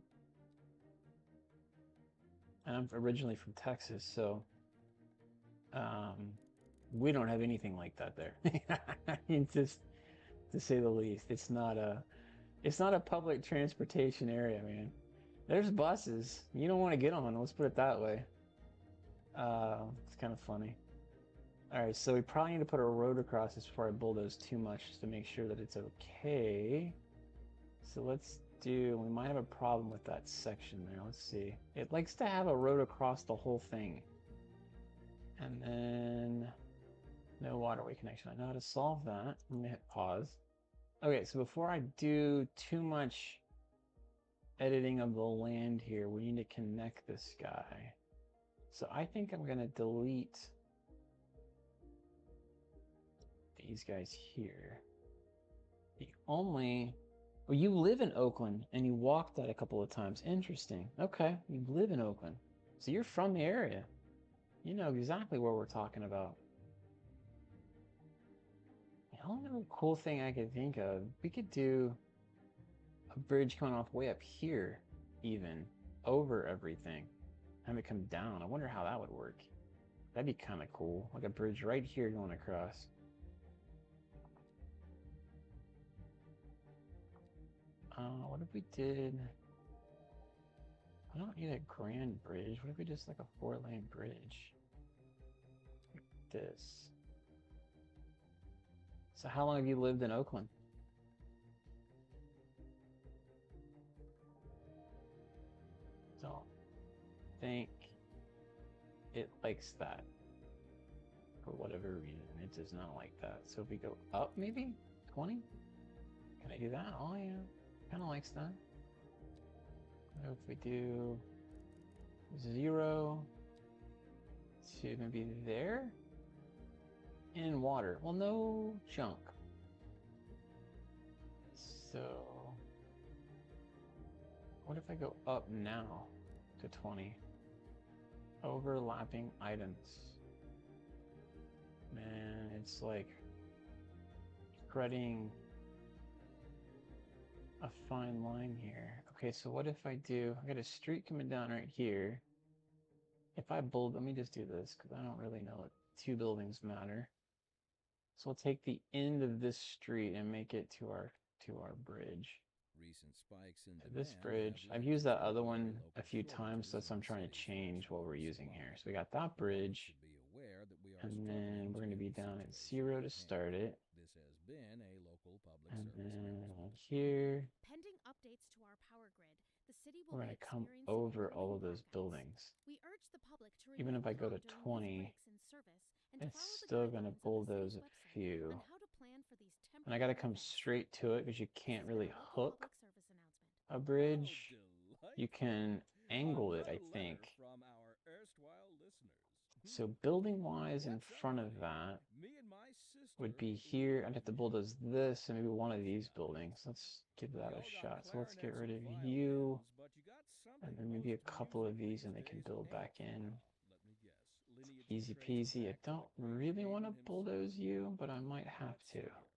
And I'm originally from Texas, so we don't have anything like that there. I mean, just to say the least, it's not a public transportation area, man. There's buses. You don't want to get on. Let's put it that way. It's kind of funny. All right, so we probably need to put a road across this before I bulldoze too much just to make sure that it's okay. So let's do, we might have a problem with that section there. Let's see. It likes to have a road across the whole thing. And then no waterway connection. I know how to solve that. I'm gonna hit pause. Okay, so before I do too much editing of the land here, we need to connect this guy. So I think I'm gonna delete these guys here. The only, well, you live in Oakland and you walked that a couple of times. Interesting. Okay, you live in Oakland. So you're from the area. You know exactly what we're talking about. The only other cool thing I could think of, we could do a bridge coming off way up here, even, over everything. Have it come down. I wonder how that would work. That'd be kind of cool. Like a bridge right here going across. What if we did... I don't need a grand bridge. What if we just like a 4-lane bridge? Like this. So how long have you lived in Oakland? Don't think it likes that. For whatever reason, it does not like that. So if we go up maybe? 20? Can I do that? Oh yeah. Kind of likes that. What if we do 0 to maybe there? In water. Well, no junk. So what if I go up now to 20? Overlapping items. Man, it's like treading a fine line here. Okay, so what if I do, I got a street coming down right here. If I build, let me just do this because I don't really know what 2 buildings matter. So we'll take the end of this street and make it to our bridge. Recent spikes in This bridge, I've used that other one a few times, so that's what I'm trying to change what we're using here. So we got that bridge, and then we're going to be down at 0 to start it. been a local public And service then announcement. here, Pending updates to our power grid, the city will we're be going to come experiencing over all rolling of those blackouts. buildings. We urge the public to Even remain if I go calm to during 20, these breaks in service and to it's follow the still going to guidelines on the bulldoze city's a website few. on how to plan for these And I got to temporary come events. straight to it because you This can't has been really a local hook public service announcement. a bridge. How You can delightful. angle I've it, got I a think. letter from our erstwhile listeners. So building-wise, in What's up, front of buddy? that Me and my sister would be live here. I'd have to near bulldoze this and maybe one of these buildings. Let's give that a Y'all got shot. So let's get clarinets rid and of you, violins, but you got and something then maybe a most couple of music these, and they can these build days back ain't. in. Let me guess. Lineage Easy can trace peasy. I back to don't the great really want to Hayden bulldoze himself. you, but I might have Let's to. see here.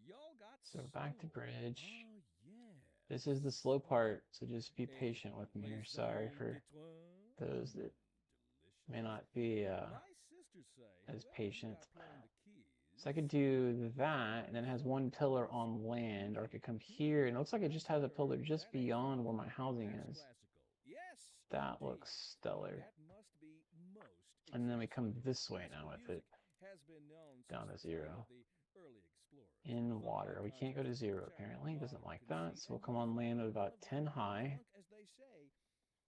Y'all got So back to soul. bridge. Oh, yeah. This is the slow Soul. part, so just be A patient with me here. maison Sorry for d'étoiles. those that may Delicious. not be My sisters say as whoever you patient. got playing the keys. So I could do that, and then it has one pillar on land, or I could come here, and it looks like it just has a pillar just beyond where my housing is. Yes, That indeed. looks stellar. That must be most And then we come exhausting. this way now Classical with it, music has been known down since to the time 0. of the early explorers. In Fun water. by We can't go to contrast 0 with apparently. It doesn't modern like that. conceit, So we'll and come you'll on find land at one about of 10 the high. funk, as they say.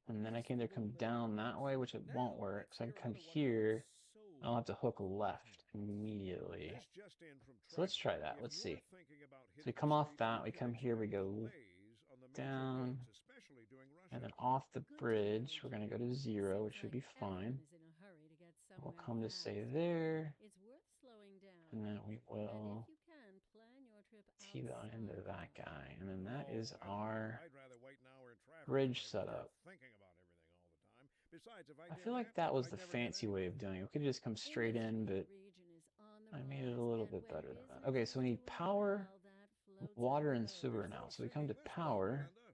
And then I can either come Peaceful down that way, which it won't Now, work. let's So I hear can come another one of here. those I'll have to hook soul left tunes. immediately. This just in from So let's try traffic. that. If Let's you're see. thinking about So we hitting come the off streets, that. you We can come here. We expect go delays on the major down. roads, especially during rush And then hour. off the Good to bridge, know, we're going to go Jim. to 0, which Seems should like be fine. everyone is in a hurry to get We'll somewhere come to say fast. there. It's worth slowing down. And then we And will if you can, plan your trip T-bone into outside that the guy. rush. And then that Oh, is I don't know. our I'd rather wait an hour in traffic bridge than start setup. thinking about everything all the time. Besides, if I I did feel like that that was I'd the never get fancy way anywhere. of doing it. We could have just come straight in, but Region is on the I made it a rise, little and bit when better than that. business Okay, is so we need doing power, well, that floats water, our and boat. sewer Where's now. folks So we come singing to this about, power. Miranda?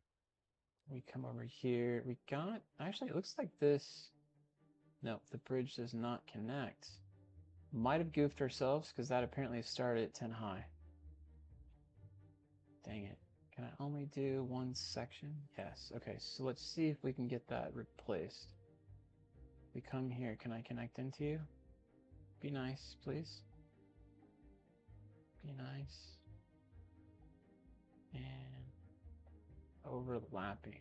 We come over here. We got, actually, it looks like this. No, the bridge does not connect. Might have goofed ourselves because that apparently started at 10 high. Dang it. Can I only do one section? Yes. Okay, so let's see if we can get that replaced. We come here. Can I connect into you? Be nice, please. Be nice. And overlapping.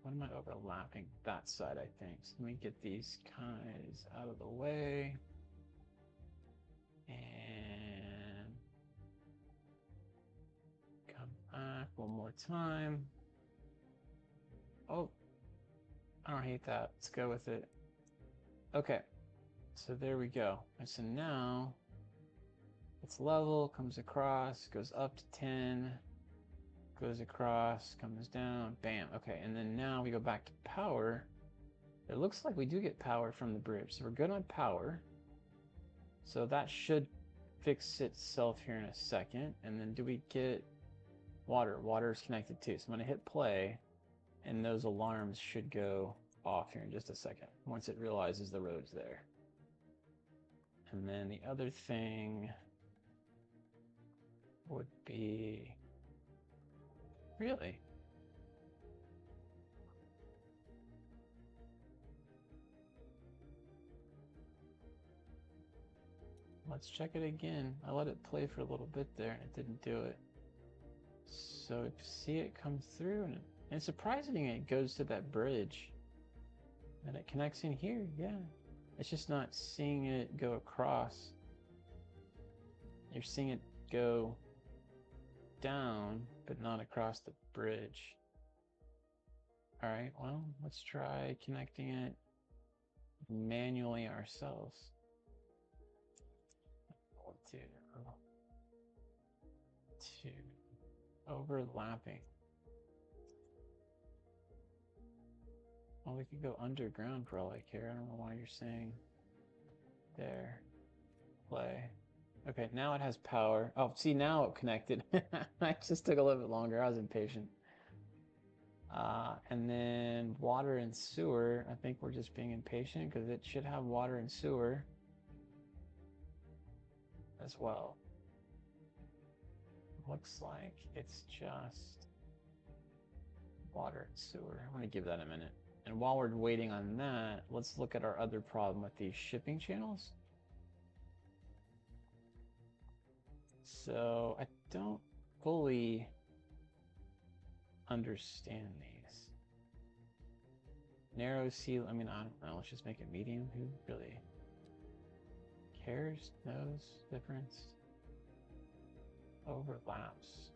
What am I overlapping? That side, I think. So let me get these guys out of the way. And come back one more time. Oh, I don't hate that. Let's go with it. Okay, so there we go. And so now it's level, comes across, goes up to 10, goes across, comes down, bam. Okay, and then now we go back to power. It looks like we do get power from the bridge, so we're good on power. So that should fix itself here in a second. And then do we get water? Water is connected too. So I'm going to hit play, and those alarms should go off here in just a second once it realizes the road's there. And then the other thing would be, really? Let's check it again. I let it play for a little bit there and it didn't do it. So see it come through, and it's surprising it goes to that bridge. And it connects in here, yeah. It's just not seeing it go across. You're seeing it go down, but not across the bridge. All right, well, let's try connecting it manually ourselves. Two. Overlapping. Well, we could go underground for all I care. I don't know why you're saying there. Play. Okay, now it has power. Oh, see, now it connected. I just took a little bit longer. I was impatient. And then water and sewer. I think we're just being impatient because it should have water and sewer as well. Looks like it's just water and sewer. I'm going to give that a minute. And while we're waiting on that, let's look at our other problem with these shipping channels. So I don't fully understand these. Narrow seal, I mean, I don't know, let's just make it medium. Who really cares? Knows difference? Overlaps.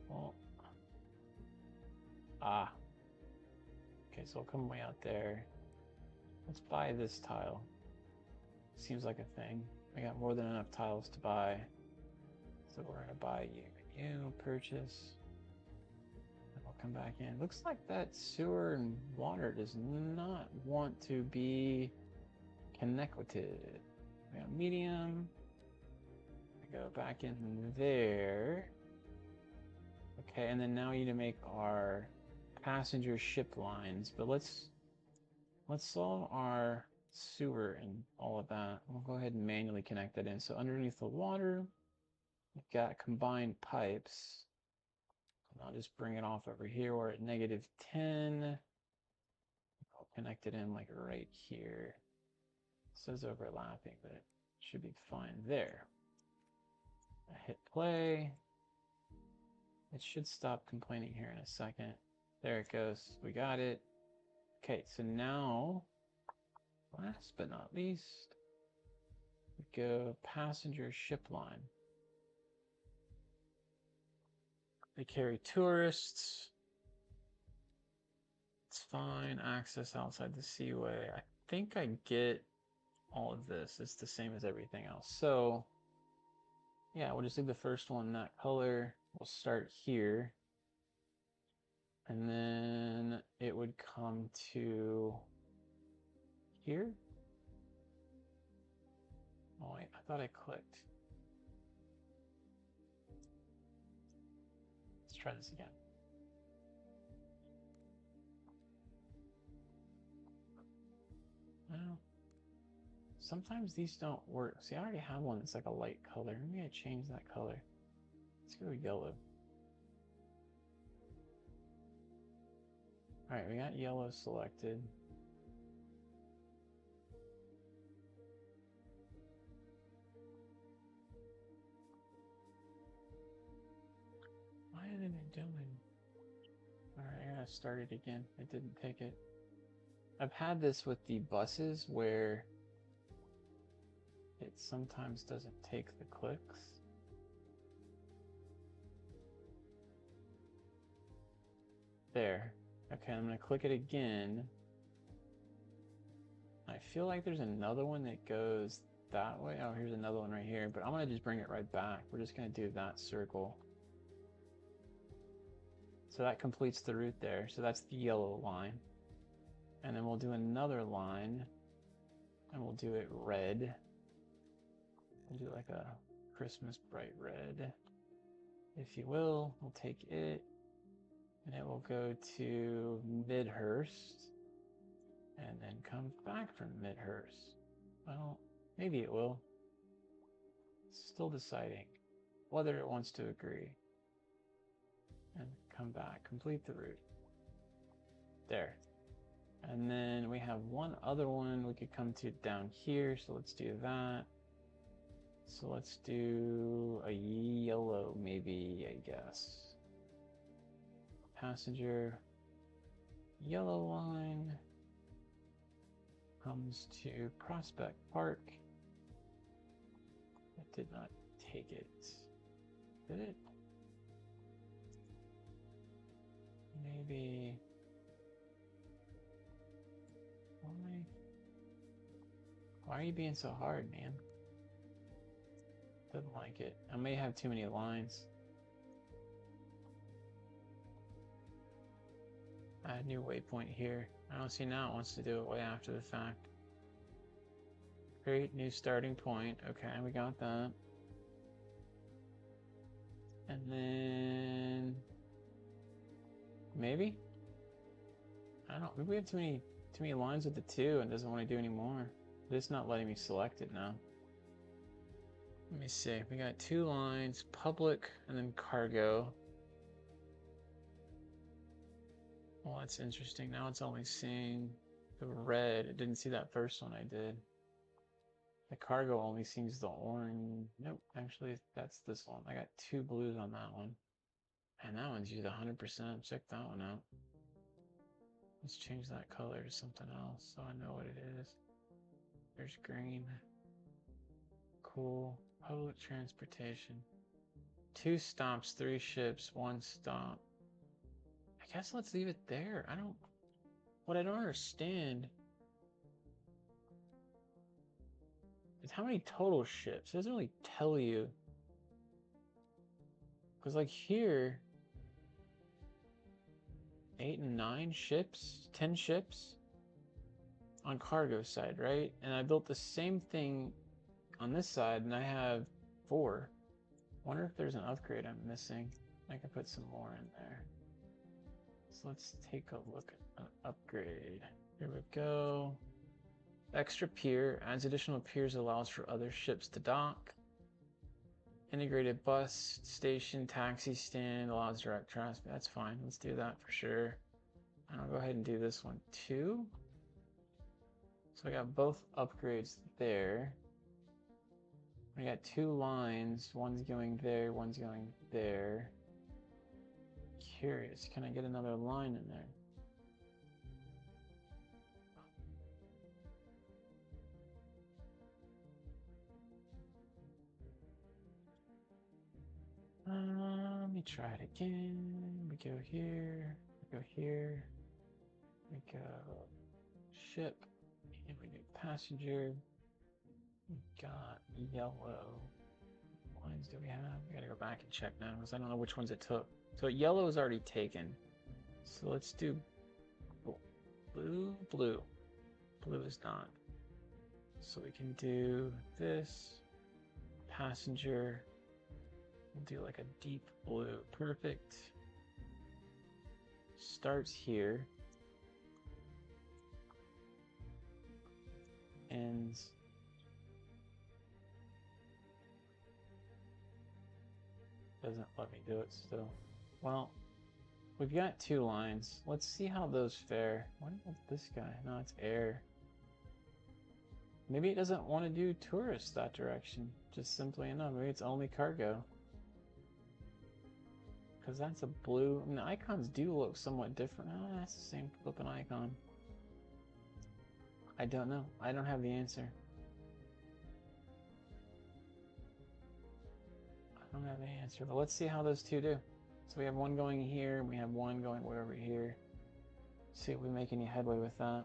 Well, okay, so I'll come way out there. Let's buy this tile. Seems like a thing. I got more than enough tiles to buy. So we're gonna buy you, purchase. And we'll come back in. Looks like that sewer and water does not want to be connected. We got medium. I go back in there. Okay, and then now we need to make our passenger ship lines, but let's solve our sewer and all of that. We'll go ahead and manually connect that in. So underneath the water, we've got combined pipes. I'll just bring it off over here. We're at -10. I'll connect it in like right here. It says overlapping, but it should be fine there. I hit play. It should stop complaining here in a second. There it goes. We got it. Okay, so now, last but not least, we go passenger ship line. They carry tourists. It's fine. Access outside the seaway. I think I get all of this. It's the same as everything else. So, yeah, we'll just leave the first one that color. We'll start here. And then it would come to here. Oh wait, I thought I clicked. Let's try this again. Well, sometimes these don't work. See, I already have one that's like a light color. Maybe I change that color. Let's go yellow. All right, we got yellow selected. Why isn't it doing? All right, I gotta start it again. It didn't take it. I've had this with the buses where it sometimes doesn't take the clicks. There. Okay, I'm gonna click it again. I feel like there's another one that goes that way. Oh, here's another one right here, but I'm gonna just bring it right back. We're just gonna do that circle. So that completes the route there. So that's the yellow line. And then we'll do another line and we'll do it red. We'll do like a Christmas bright red, if you will. We'll take it and it will go to Midhurst and then come back from Midhurst. Well, maybe it will. Still deciding whether it wants to agree. And come back, complete the route. There. And then we have one other one we could come to down here, so let's do that. So let's do a yellow, maybe, I guess. Passenger yellow line comes to Prospect Park. It did not take it. Did it? Maybe. Why are you being so hard, man? Doesn't like it. I may have too many lines. Add new waypoint here. I don't see now it wants to do it way after the fact. Create new starting point. Okay, we got that. And then maybe? I don't know. Maybe we have too many lines with the 2 and doesn't want to do any more. It's not letting me select it now. Let me see. We got 2 lines, public and then cargo. Well, that's interesting. Now it's only seeing the red. It didn't see that first one I did. The cargo only seems the orange. Nope, actually, that's this one. I got 2 blues on that one. And that one's used 100%. Check that one out. Let's change that color to something else so I know what it is. There's green. Cool. Public transportation. 2 stops, 3 ships, 1 stop. I guess let's leave it there. What I don't understand is how many total ships. It doesn't really tell you. Because like here, 8 and 9 ships, 10 ships on cargo side, right? And I built the same thing on this side, and I have 4. Wonder if there's an upgrade I'm missing. I can put some more in there. So let's take a look at an upgrade. Here we go. Extra pier adds additional piers, allows for other ships to dock. Integrated bus station, taxi stand, allows direct transport. That's fine. Let's do that for sure. And I'll go ahead and do this one too. So I got both upgrades there. I got 2 lines. One's going there, one's going there. Curious, can I get another line in there? Let me try it again. We go here, we go here, we go ship, and we do passenger. We got yellow. What lines do we have? We gotta go back and check now because I don't know which ones it took. So yellow is already taken. So let's do blue, blue. Blue is not. So we can do this, passenger. We'll do like a deep blue. Perfect. Starts here. Ends. Doesn't let me do it still. Well, we've got 2 lines. Let's see how those fare. What is this guy? No, it's air. Maybe it doesn't want to do tourists that direction. Just simply enough. Maybe it's only cargo. Because that's a blue. I mean, the icons do look somewhat different. Oh, that's the same flipping icon. I don't know. I don't have the answer. I don't have the answer. But let's see how those 2 do. So we have one going here, and we have one going way over here. See if we make any headway with that.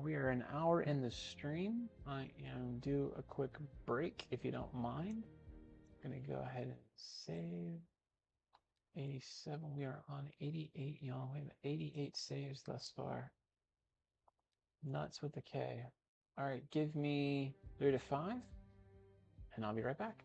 We are an hour in the stream. I am due a quick break, if you don't mind. I'm gonna go ahead and save. 87. We are on 88, y'all. We have 88 saves thus far. Nuts with the K. All right, give me 3 to 5, and I'll be right back.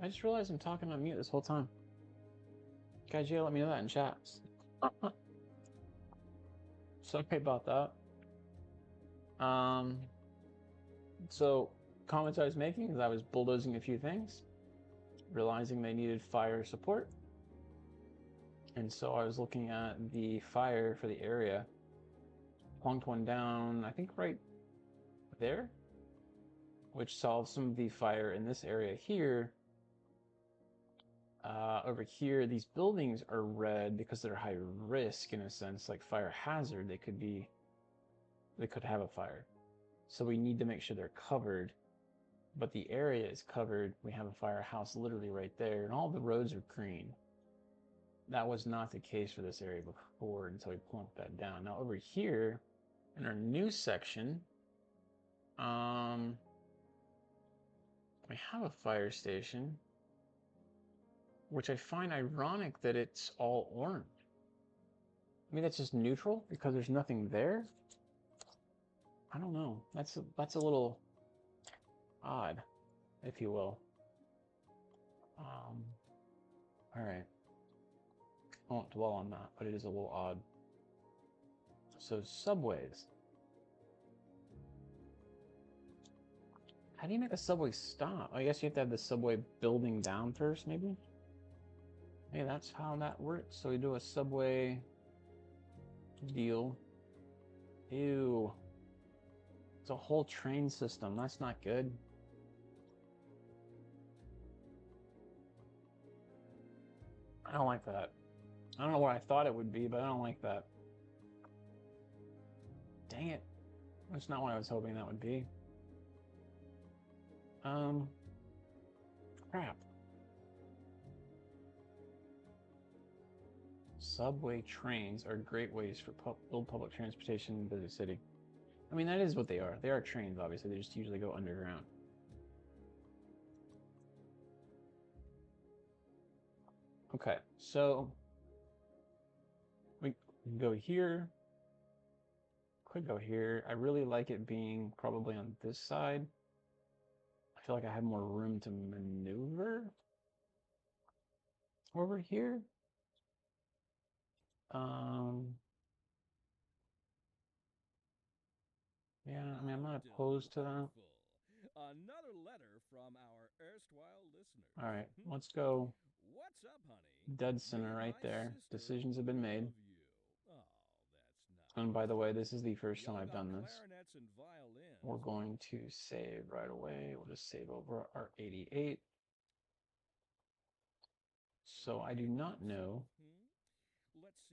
I just realized I'm talking on mute this whole time. Guys, you gotta let me know that in chat. Sorry about that. So comments I was making is I was bulldozing a few things, realizing they needed fire support. And so I was looking at the fire for the area, plunked one down, I think right there, which solves some of the fire in this area here. Over here, these buildings are red because they're high risk in a sense, like fire hazard. They could have a fire. So we need to make sure they're covered, but the area is covered. We have a firehouse literally right there, and all the roads are green. That was not the case for this area before until we plunked that down. Now over here, in our new section, we have a fire station, which I find ironic that it's all orange. I mean, that's just neutral because there's nothing there. I don't know. That's a little odd, if you will. All right. I won't dwell on that, but it is a little odd. So subways. How do you make a subway stop? I guess you have to have the subway building down first, maybe? Hey, that's how that works. So we do a subway deal. Ew. It's a whole train system. That's not good. I don't like that. I don't know what I thought it would be, but I don't like that. Dang it. That's not what I was hoping that would be. Crap. Subway trains are great ways for build public transportation in busy city. I mean, that is what they are. They are trains, obviously. They just usually go underground. Okay, so we can go here. Could go here. I really like it being probably on this side. I feel like I have more room to maneuver over here. Yeah, I mean, I'm not opposed to that. Another letter from our erstwhile listeners. All right, let's go. What's up, honey? Dead center right there. Decisions have been made. Oh, that's nice. And by the way, this is the first time I've done this. Clarinets and violins. We're going to save right away. We'll just save over our 88. So I do not know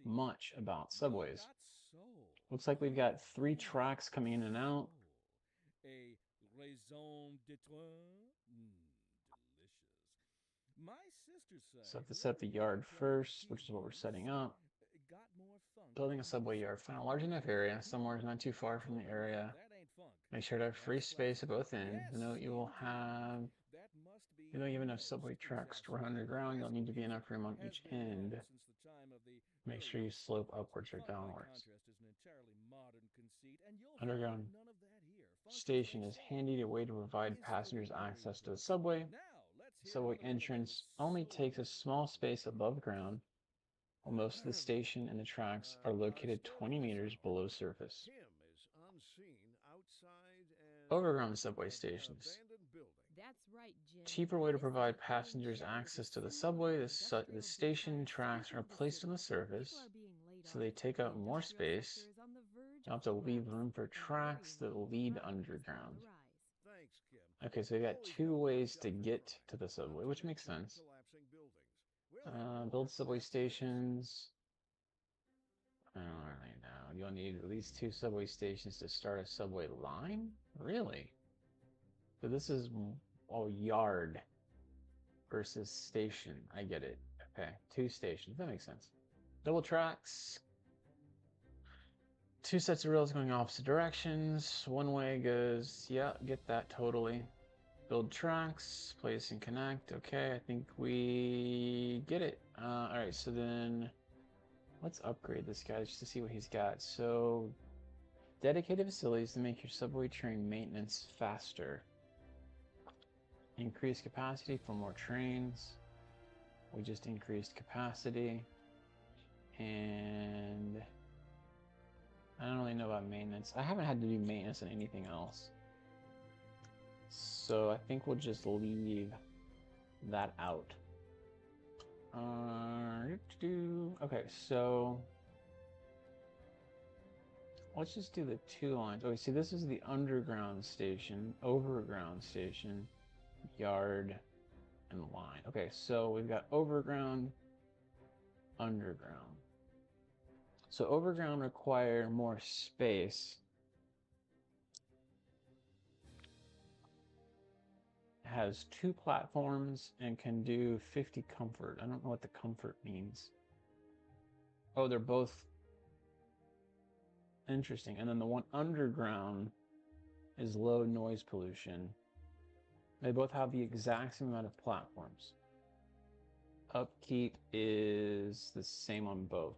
much about subways. Looks like we've got 3 tracks coming in and out. A raison d'être. Delicious. My sister said. So I have to set the yard first, which is what we're setting up. Building a subway yard. Find a large enough area, somewhere not too far from the area. Make sure to have free space at both ends. Note you will have, you don't have enough subway tracks to run underground. You'll need to be enough room on each end. Make sure you slope upwards or downwards. Underground station is handy way to provide passengers access to the subway. The subway entrance only takes a small space above ground, while most of the station and the tracks are located 20 meters below surface. Overground subway stations. That's right, Jim. Cheaper way to provide passengers access to the subway. The station tracks are placed on the surface, so they take up more space. You have to leave room for tracks that lead underground. Okay, so we got 2 ways to get to the subway, which makes sense. Build subway stations. I don't really know. You'll need at least 2 subway stations to start a subway line? Really? So this is yard versus station. I get it. Okay, 2 stations. That makes sense. Double tracks. 2 sets of rails going opposite directions. One way goes, yeah, get that totally. Build tracks, place and connect. Okay, I think we get it. All right, so then let's upgrade this guy just to see what he's got. So dedicated facilities to make your subway train maintenance faster. Increase capacity for more trains. We just increased capacity. And I don't really know about maintenance. I haven't had to do maintenance on anything else. So I think we'll just leave that out. Okay, so let's just do the 2 lines. Okay, see, this is the underground station, overground station, yard, and line. Okay, so we've got overground, underground. So overground require more space. Has 2 platforms and can do 50 comfort. I don't know what the comfort means. Oh, they're both interesting. And then the one underground is low noise pollution. They both have the exact same amount of platforms. Upkeep is the same on both.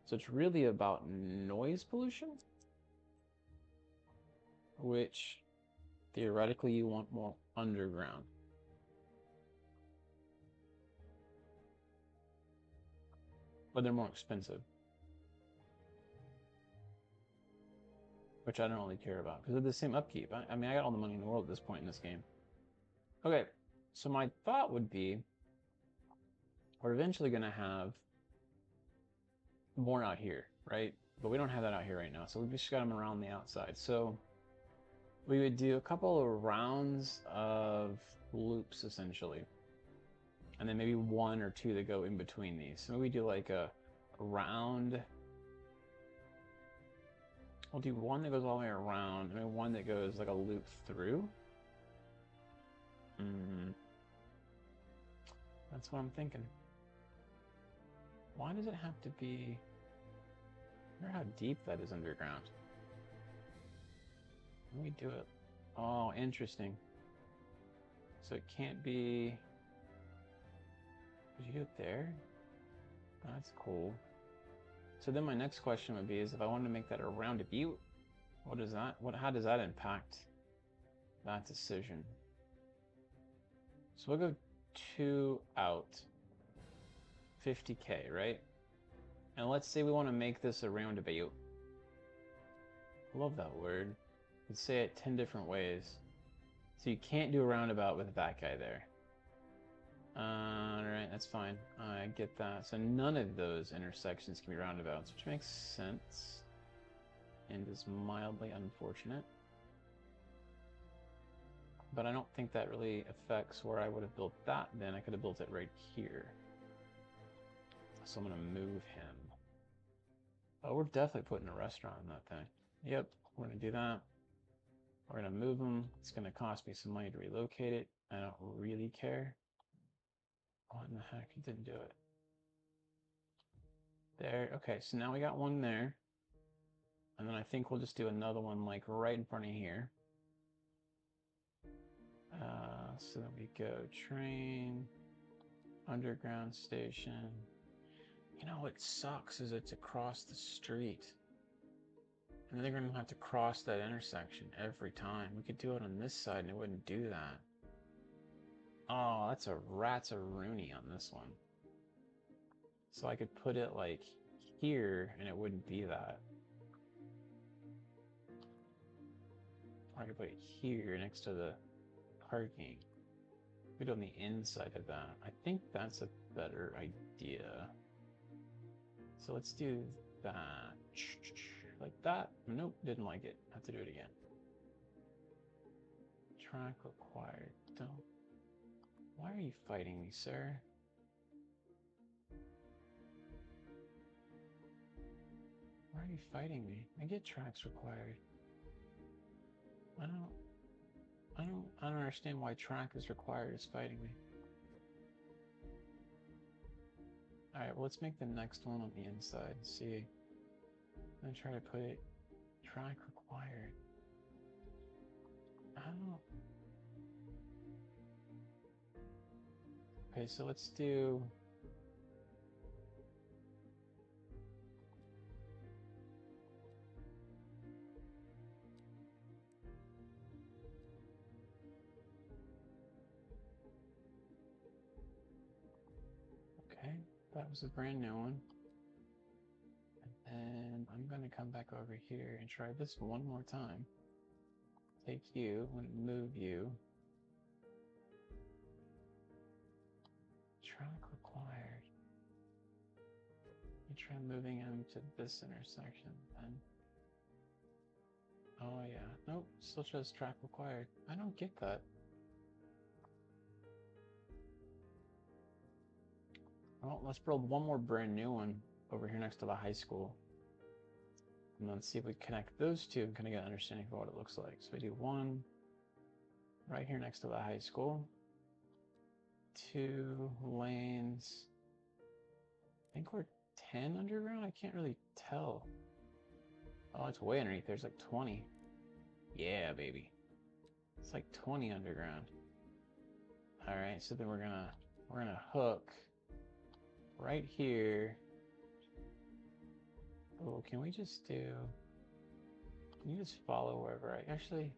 So it's really about noise pollution, which theoretically you want more underground. But they're more expensive, which I don't really care about because they're the same upkeep. I mean, I got all the money in the world at this point in this game. Okay, so my thought would be we're eventually going to have more out here, right? But we don't have that out here right now, so we've just got them around the outside. So we would do a couple of rounds of loops, essentially. And then maybe 1 or 2 that go in between these. So maybe we do like a round. We'll do 1 that goes all the way around, and then 1 that goes like a loop through. That's what I'm thinking. Why does it have to be... I wonder how deep that is underground. Let me do it. Oh, interesting. So it can't be... Did you do it there? Oh, that's cool. So then my next question would be is if I wanted to make that a round butte, what is that? How does that impact that decision? So we'll go 2 out. 50K, right? And let's say we want to make this a roundabout. I love that word. You can say it 10 different ways. So you can't do a roundabout with that guy there. Alright, that's fine. I get that. So none of those intersections can be roundabouts, which makes sense. And is mildly unfortunate. But I don't think that really affects where I would have built that then. I could have built it right here. So I'm going to move him. Oh, we're definitely putting a restaurant in that thing. Yep, we're going to do that. We're going to move him. It's going to cost me some money to relocate it. I don't really care. What in the heck? He didn't do it. There. Okay, so now we got one there. And then I think we'll just do another one like right in front of here. So then we go train, underground station. You know what sucks is it's across the street. And they're going to have to cross that intersection every time. We could do it on this side and it wouldn't do that. Oh, that's a Rooney on this one. So I could put it like here and it wouldn't be that. Or I could put it here next to the parking. Put it on the inside of that. I think that's a better idea. So let's do that. Like that. Nope, didn't like it. Have to do it again. Track required. Don't. Why are you fighting me, sir? Why are you fighting me? I get tracks required. I don't understand why track is required is fighting me. Alright, well, let's make the next one on the inside. See. I'm gonna try to put it track required. I don't. Okay, so let's do. That was a brand new one. And I'm gonna come back over here and try this one more time. Take you and move you. Track required. You try moving him to this intersection then. Oh yeah, nope, still shows track required. I don't get that. Well, let's build one more brand new one over here next to the high school. And then see if we connect those two and kind of get an understanding of what it looks like. So we do one right here next to the high school. 2 lanes. I think we're 10 underground? I can't really tell. Oh, it's way underneath. There's like 20. Yeah, baby. It's like 20 underground. Alright, so then we're gonna hook right here. Oh, can we just do... Can you just follow wherever I... Actually,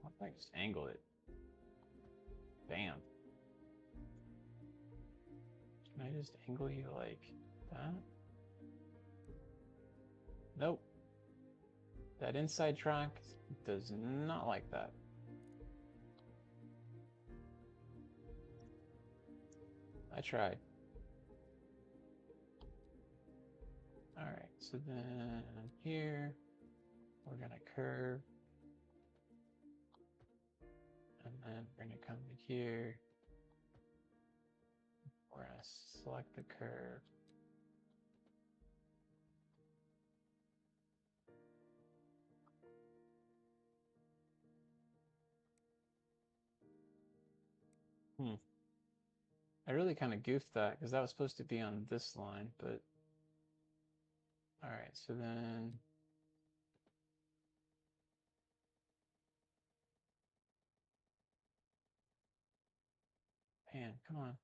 what if I just angle it? Bam. Can I just angle you like that? Nope. That inside track does not like that. I tried. Alright, so then here, we're gonna curve. And then we're gonna come to here. We're gonna select the curve. I really kind of goofed that because that was supposed to be on this line, but all right, so then man, come on.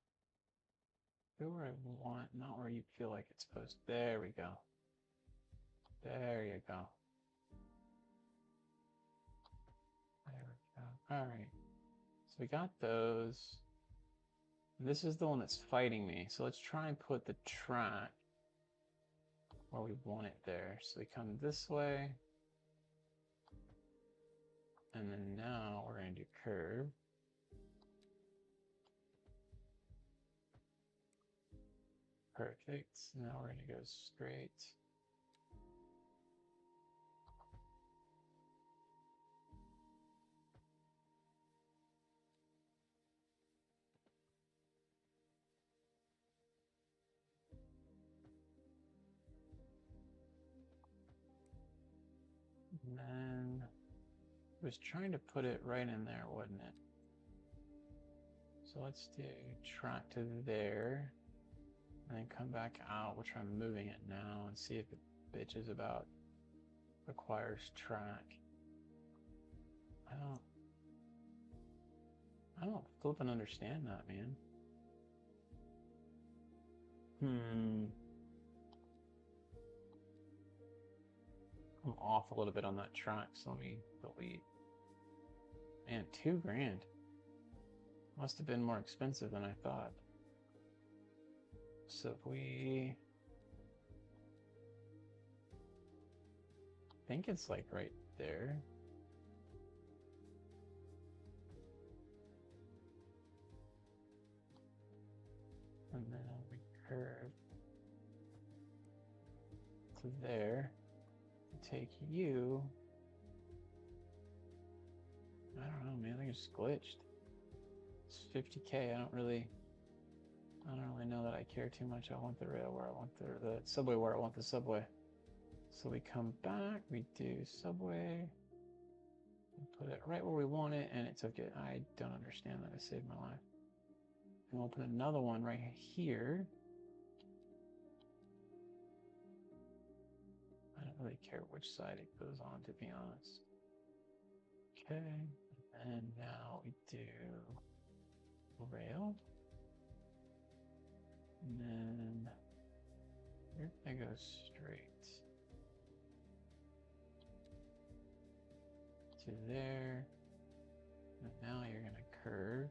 Go where I want, not where you feel like it's supposed to. There we go. There you go. There we go. All right. So we got those. This is the one that's fighting me. So let's try and put the track where we want it there. So we come this way. And then now we're going to do curve. Perfect. Now we're going to go straight. And then I was trying to put it right in there, wasn't it? So let's do track to there. And then come back out. We'll try moving it now and see if it bitches about requires track. I don't flippin' understand that, man. I'm off a little bit on that track, so let me delete. Man, $2,000. Must have been more expensive than I thought. So if we... I think it's like right there. And then we curve to there. Take you. I don't know, man. I think it's glitched. It's 50K. I don't really know that I care too much. I want the rail where I want the subway where I want the subway. So we come back, we do subway, we put it right where we want it, and it took it. I don't understand that. I saved my life. And we'll put another one right here. I don't really care which side it goes on, to be honest. Okay, and now we do rail. And then you're gonna go straight to there. And now you're gonna curve.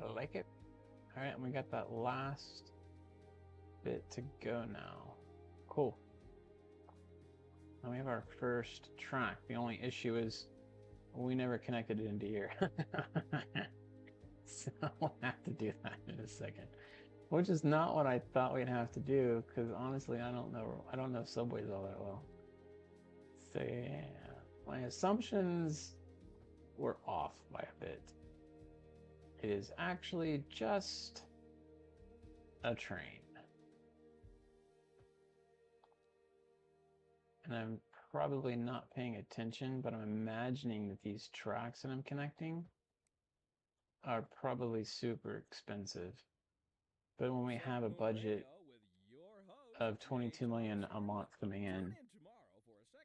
I like it. All right, and we got that last bit to go now. Cool. Now we have our first track. The only issue is we never connected it into here. So we'll have to do that in a second. Which is not what I thought we'd have to do, because honestly, I don't know subways all that well. So yeah, my assumptions were off by a bit. It is actually just a train. And I'm probably not paying attention, but I'm imagining that these tracks that I'm connecting are probably super expensive. But when we have a budget of 22 million a month coming in,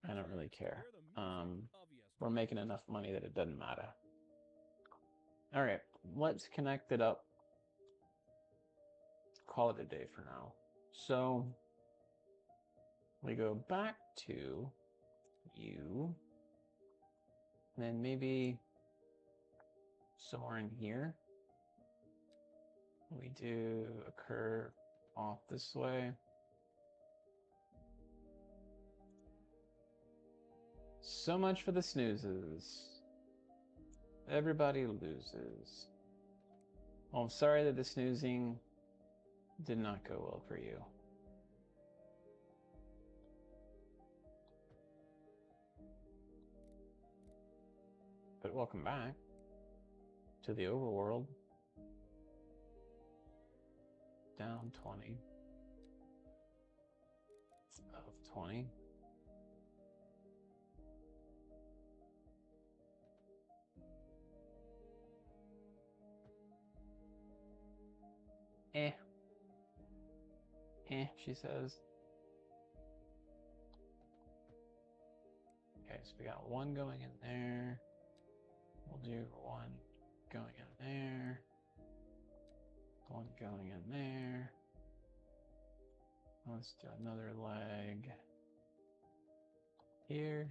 I don't really care. We're making enough money that it doesn't matter. All right, let's connect it up. Call it a day for now. So we go back to you, and then maybe somewhere in here, we do a curve off this way. So much for the snoozes. Everybody loses. Well, I'm sorry that the snoozing did not go well for you. But welcome back to the overworld. Down 20. Of 20. She says. Okay, so we got one going in there. We'll do one going in there. One going in there. Let's do another leg here.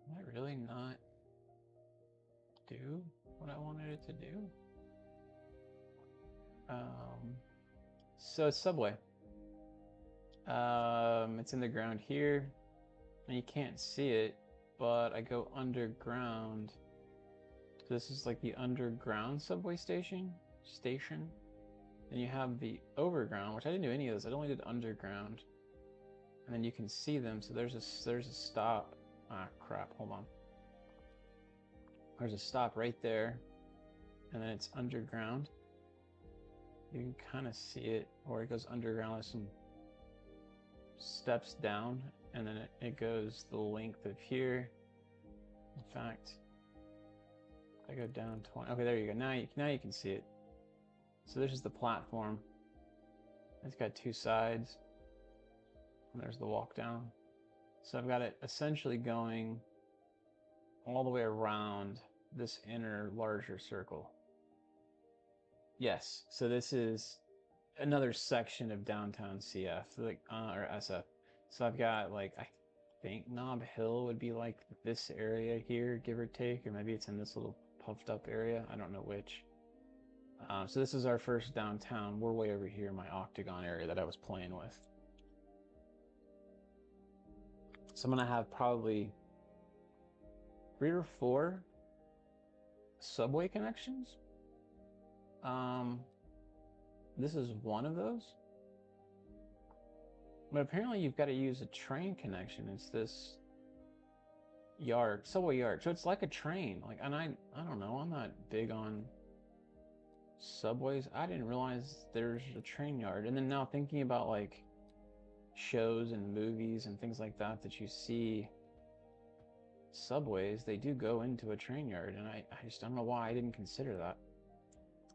Did I really not do what I wanted it to do? So it's subway. It's in the ground here, and you can't see it, but I go underground. So this is like the underground subway station. Then you have the overground, which I didn't do any of this. I only did underground. And then you can see them. So there's a stop. Ah, crap. Hold on. There's a stop right there, and then it's underground. You can kind of see it, or it goes underground. There's some steps down, and then it goes the length of here. In fact, if I go down 20. Okay, there you go. Now you can see it. So this is the platform. It's got two sides, and there's the walk down. So I've got it essentially going all the way around this inner larger circle. Yes, so this is another section of downtown CF, like or SF. So I've got, like, I think Nob Hill would be like this area here, give or take, or maybe it's in this little puffed up area. I don't know which. So this is our first downtown. We're way over here in my octagon area that I was playing with. So I'm gonna have probably 3 or 4 subway connections. This is one of those. But apparently you've got to use a train connection. It's this yard, subway yard. So it's like a train. Like, and I don't know, I'm not big on subways. I didn't realize there's a train yard. And then now thinking about like shows and movies and things like that you see subways, they do go into a train yard, and I just don't know why I didn't consider that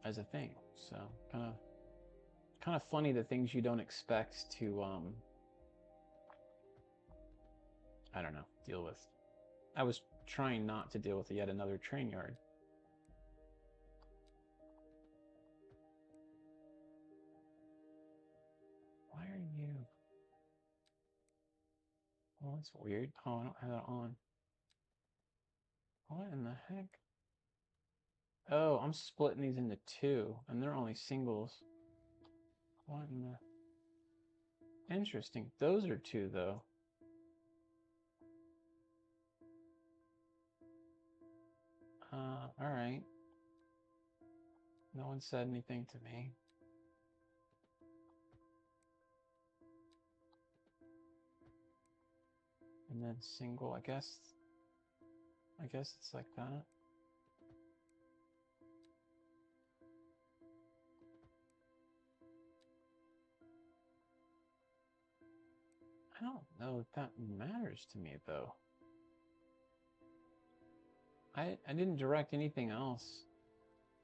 as a thing. So kind of funny, the things you don't expect to I don't know, deal with. I was trying not to deal with yet another train yard. Why are you? Well, that's weird. Oh, I don't have that on. heck? Oh, I'm splitting these into two, and they're only singles. What in the... Interesting. Those are two, though. Alright. No one said anything to me. And then single, I guess it's like that. I don't know if that matters to me, though. I didn't direct anything else.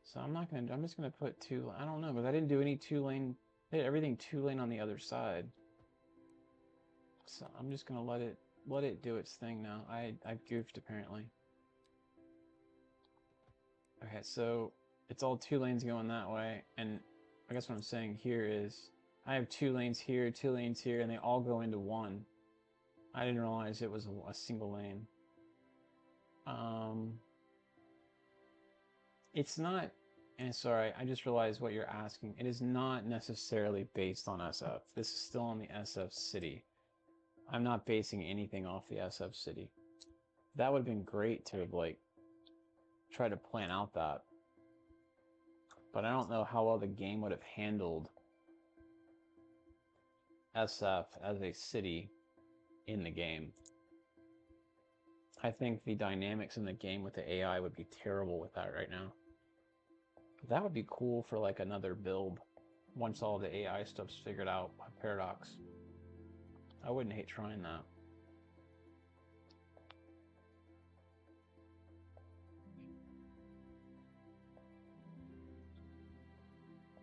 So I'm just gonna put two, I don't know, because I didn't do any two-lane, I did everything two-lane on the other side. So I'm just gonna let it do its thing now. I've goofed apparently. Okay, so it's all two lanes going that way, and I guess what I'm saying here is I have two lanes here, and they all go into one. I didn't realize it was a single lane. It's not, and sorry, I just realized what you're asking. It is not necessarily based on SF. This is still on the SF city. I'm not basing anything off the SF city. That would have been great to have, like, tried to plan out that. But I don't know how well the game would have handled SF as a city in the game. I think the dynamics in the game with the AI would be terrible with that right now. That would be cool for like another build once all the AI stuff's figured out by Paradox. I wouldn't hate trying that.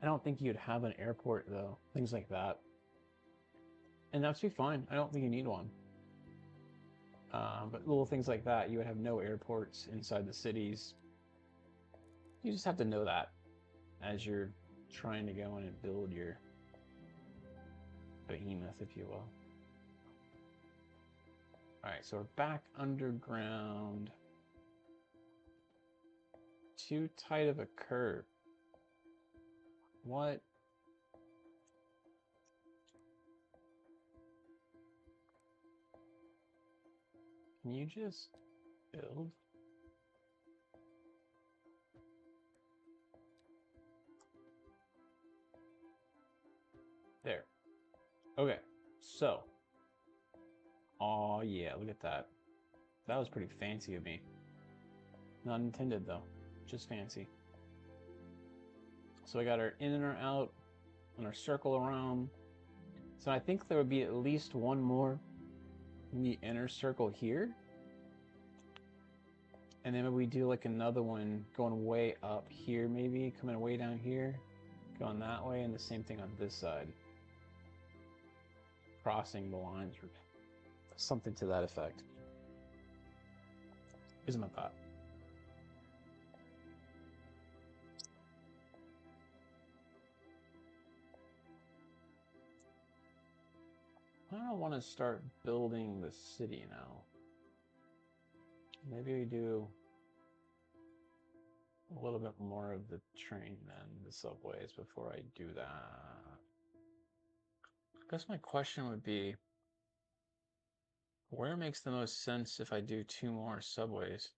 I don't think you'd have an airport though, things like that. And that'd be fine. I don't think you need one. But little things like that, you would have no airports inside the cities. You just have to know that as you're trying to go in and build your behemoth, if you will. Alright, so we're back underground. Too tight of a curve. What? Can you just build? There. Okay, so. Oh yeah, look at that. That was pretty fancy of me. Not intended though, just fancy. So I got our in and our out and our circle around. So I think there would be at least one more in the inner circle here. And then we do like another one going way up here maybe, coming way down here, going that way, and the same thing on this side. Crossing the lines or something to that effect. Is my thought. I don't want to start building the city now. Maybe we do a little bit more of the train than the subways before I do that. I guess my question would be, where makes the most sense if I do two more subways?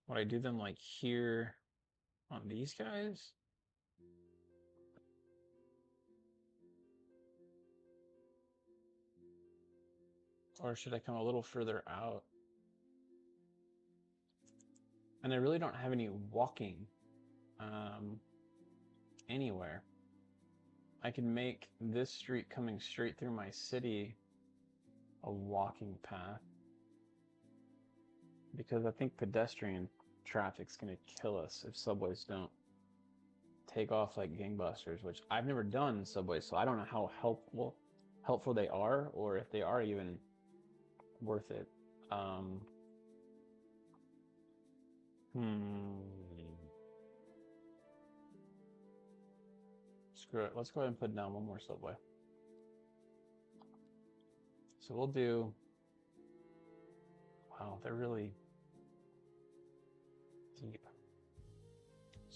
Would I do them like here on these guys? Or should I come a little further out? And I really don't have any walking anywhere. I can make this street coming straight through my city a walking path. Because I think pedestrian traffic's gonna kill us if subways don't take off like gangbusters, which I've never done subways, so I don't know how helpful they are, or if they are even worth it. Screw it. Let's go ahead and put down one more subway. So we'll do... Wow, they're really...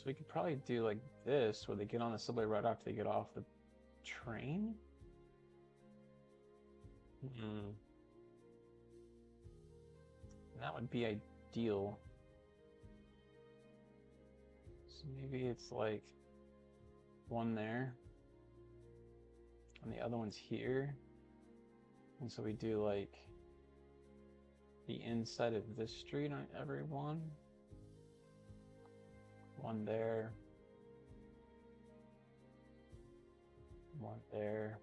we could probably do like this, where they get on the subway right after they get off the train. And that would be ideal. So maybe it's like one there, and the other one's here. And so we do like the inside of this street on every one. One there. One there.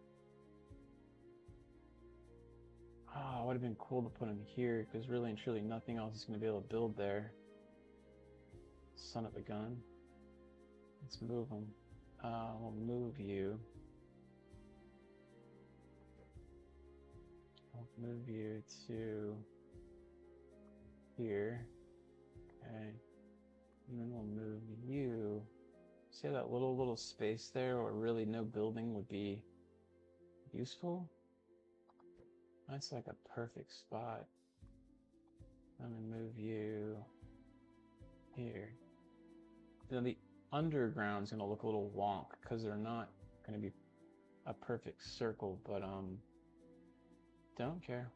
Ah, it would have been cool to put them here, because really and truly nothing else is going to be able to build there. Son of a gun. Let's move them. We'll move you. I'll move you to here. Okay. And then we'll move you. See that little space there where really no building would be useful? That's like a perfect spot. I'm gonna move you here. Then the underground's gonna look a little wonk because they're not gonna be a perfect circle, but don't care.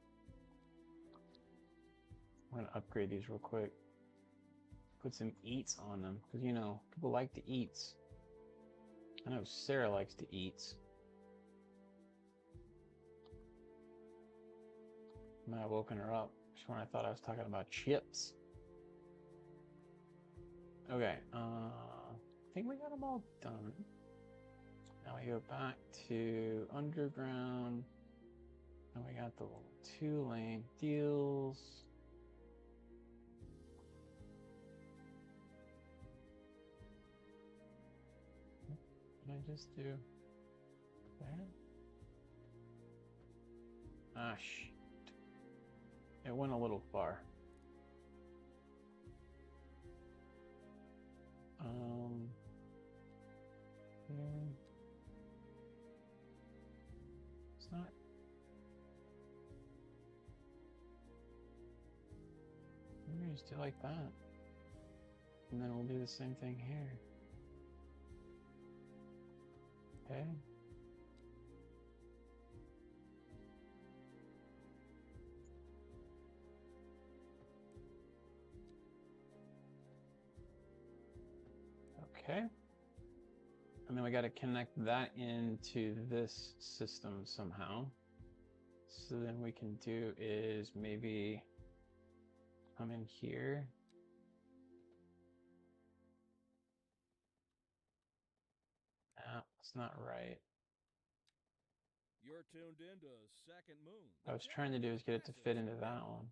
I'm gonna upgrade these real quick. Put some eats on them, because you know, people like to eats. I know Sarah likes to eats. I might have woken her up just when I thought I was talking about chips. Okay, I think we got them all done. Now we go back to underground, and we got the little 2-lane deals. What did I just do? There? Ah, shit. It went a little far. It's not. Maybe just do like that. And then we'll do the same thing here. Okay. Okay. And then we got to connect that into this system somehow. So then we can do is maybe come in here. Ah, it's not right. You're tuned in to Second Moon. What I was trying to do is get it to fit into that one.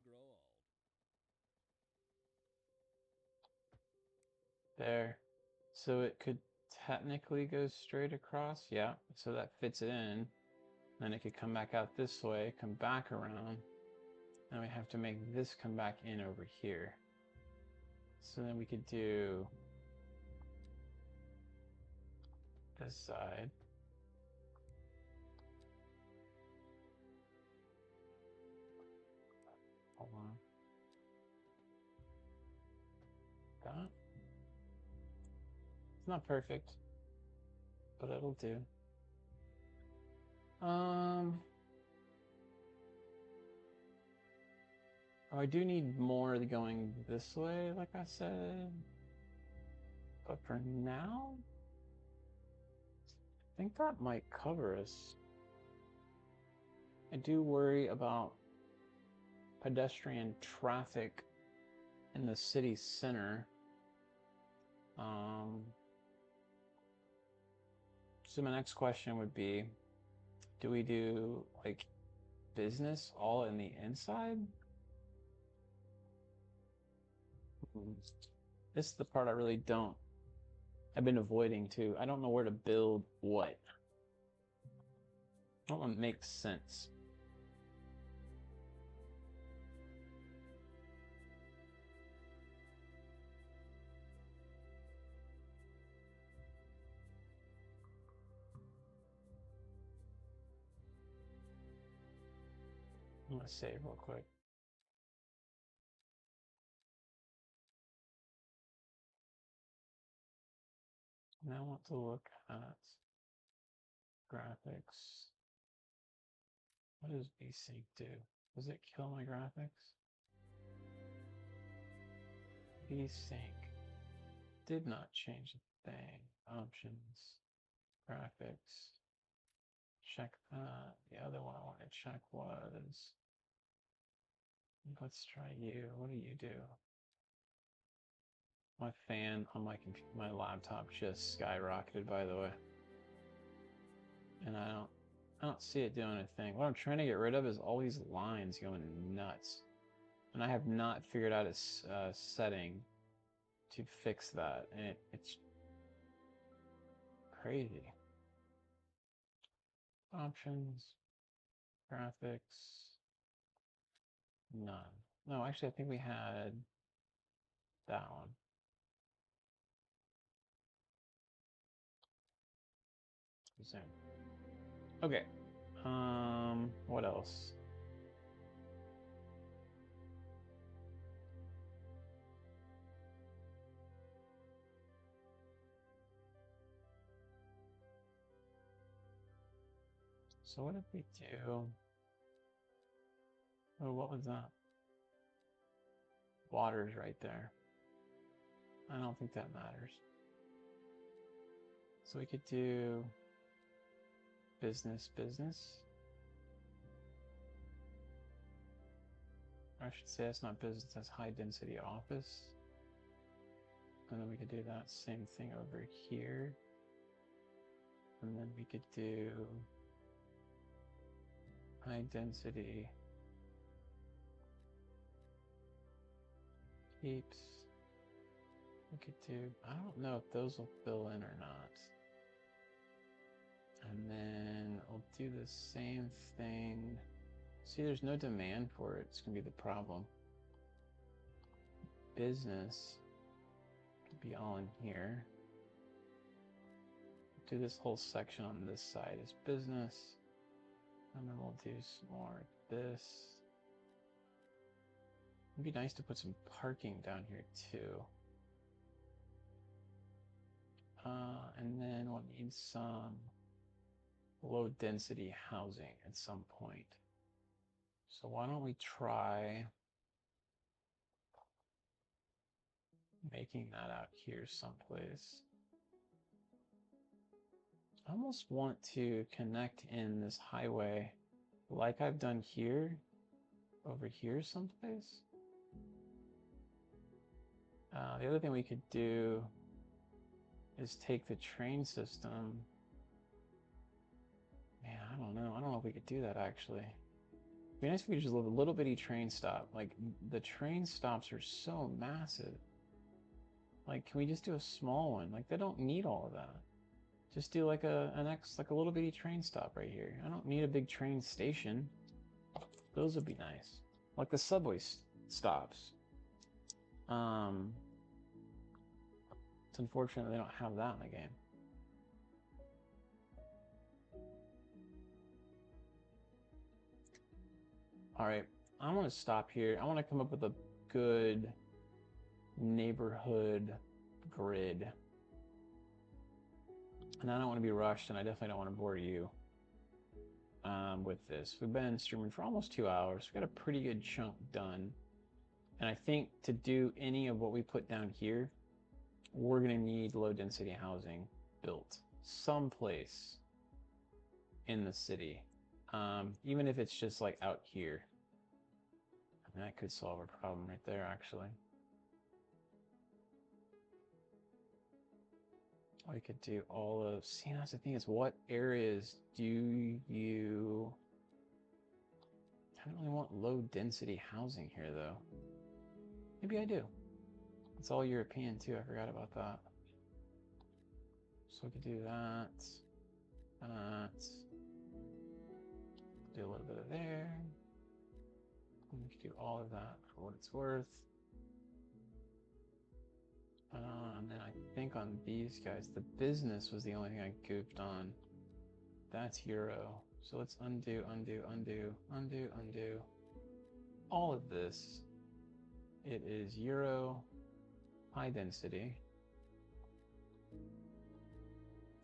There. So it could technically go straight across. Yeah. So that fits it in. Then it could come back out this way, come back around. And we have to make this come back in over here. So then we could do this side. Hold on. That. It's not perfect, but it'll do. Oh, I do need more going this way, like I said. But for now, I think that might cover us. I do worry about pedestrian traffic in the city center. So my next question would be, do we do like business all in the inside? This is the part I really don't. I've been avoiding too. I don't know where to build what. I don't know what makes sense. I'm gonna save real quick. Now I want to look at graphics. What does VSync do? Does it kill my graphics? VSync did not change a thing. Options, graphics. Check that. The other one I want to check was, let's try you. What do you do? My fan on my laptop just skyrocketed, by the way. And I don't see it doing a thing. What I'm trying to get rid of is all these lines going nuts. And I have not figured out a setting to fix that. And it's crazy. Options, graphics, none. No, actually, I think we had that one. Zoom. Okay. What else? So what did we do? Oh, what was that? Water's right there. I don't think that matters. So we could do business. I should say that's not business, that's high density office. And then we could do that same thing over here. And then we could do high density keeps. We could do, I don't know if those will fill in or not. And then I'll do the same thing. See, there's no demand for it. It's gonna be the problem. Business could be all in here. Do this whole section on this side is business. And then we'll do some more of this. It'd be nice to put some parking down here too. And then we'll need some low density housing at some point. So why don't we try making that out here someplace. I almost want to connect in this highway like I've done here, over here someplace. The other thing we could do is take the train system. Man, I don't know. I don't know if we could do that actually. It'd be nice if we could just live a little bitty train stop. Like the train stops are so massive. Like, can we just do a small one? Like, they don't need all of that. Just do like a little bitty train stop right here. I don't need a big train station. Those would be nice. Like the subway stops. It's unfortunate they don't have that in the game. All right, I want to stop here. I want to come up with a good neighborhood grid. And I don't want to be rushed, and I definitely don't want to bore you with this. We've been streaming for almost 2 hours. We got a pretty good chunk done. And I think to do any of what we put down here, we're going to need low density housing built someplace in the city. Even if it's just like out here. I mean, that could solve a problem right there, actually. We could do all of, see, that's the thing is, what areas do you, I don't really want low density housing here though. Maybe I do. It's all European too, I forgot about that. So we could do that, do a little bit of there. And we could do all of that for what it's worth. And then I think on these guys, the business was the only thing I goofed on. That's Euro. So let's undo all of this. It is Euro, high density.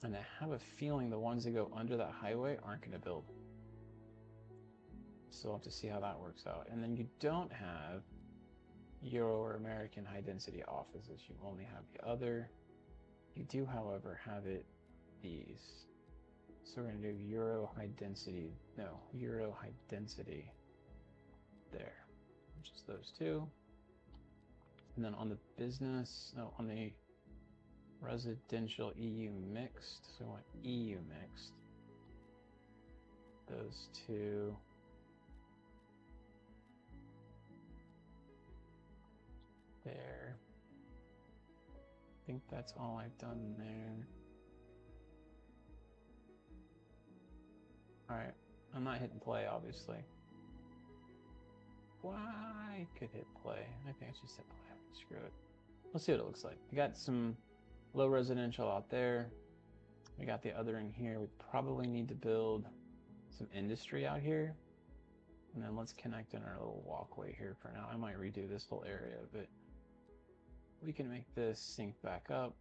And I have a feeling the ones that go under that highway aren't going to build. So we'll have to see how that works out. And then you don't have Euro or American high density offices. You only have the other. You do, however, have it these. So we're going to do Euro high density. No, Euro high density there, which is those two. And then on the business, no, on the residential EU mixed. So we want EU mixed. Those two. There. I think that's all I've done there. All right, I'm not hitting play, obviously. Why I could hit play? I think I just hit play. Screw it. Let's see what it looks like. We got some low residential out there. We got the other in here. We probably need to build some industry out here. And then let's connect in our little walkway here for now. I might redo this whole area, but we can make this sync back up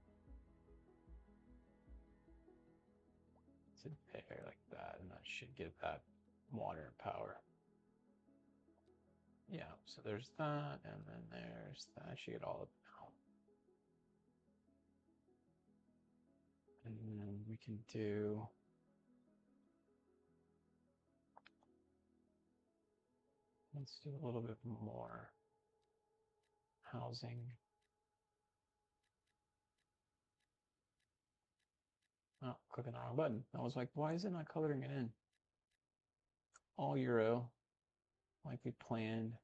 to there like that, and that should give that water and power. Yeah, so there's that, and then there's that. I should get all of it now. And then we can do let's do a little bit more housing. Oh, clicking the wrong button. I was like, why is it not coloring it in? All Euro, like we planned.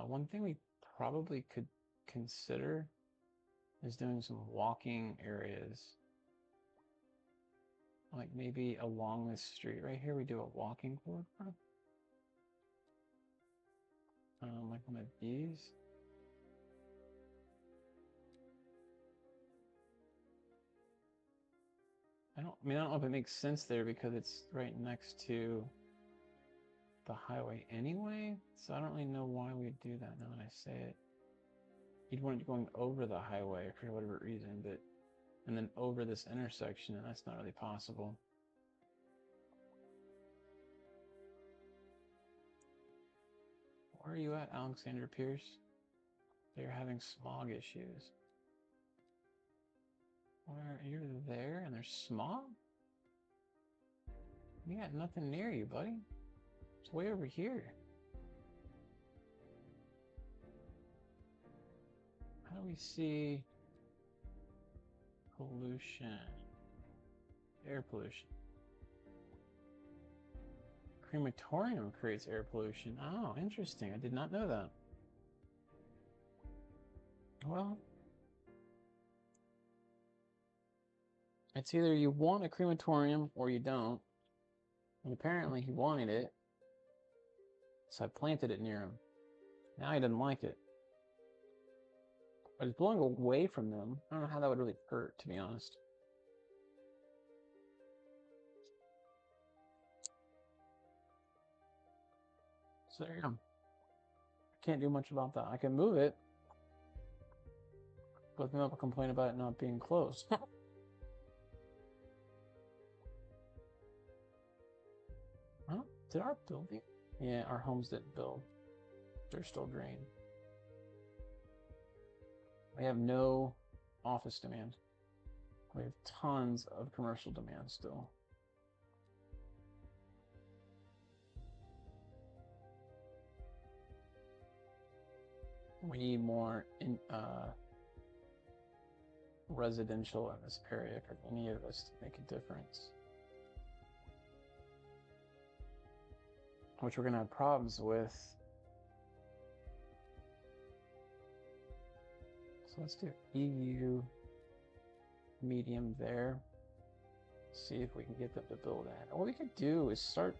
One thing we probably could consider is doing some walking areas. Like maybe along this street right here, we do a walking corridor. Like one of these. I don't know if it makes sense there because it's right next to the highway anyway. So I don't really know why we'd do that now that I say it. You'd want it going over the highway for whatever reason, but and then over this intersection, and that's not really possible. Where are you at, Alexander Pierce? They're having smog issues. Where you're there and there's smog? You got nothing near you, buddy. It's way over here. How do we see pollution? Air pollution. Crematorium creates air pollution. Oh, interesting. I did not know that. Well, it's either you want a crematorium or you don't. And apparently he wanted it. So I planted it near him. Now he doesn't like it. But it's blowing away from them. I don't know how that would really hurt, to be honest. So there you go. I can't do much about that. I can move it. But then I'll complain about it not being close. Huh? Did our building? Yeah, our homes didn't build. They're still green. We have no office demand. We have tons of commercial demand still. We need more residential in this area for any of us to make a difference. Which we're going to have problems with. So let's do EU medium there. See if we can get them to build that. What we could do is start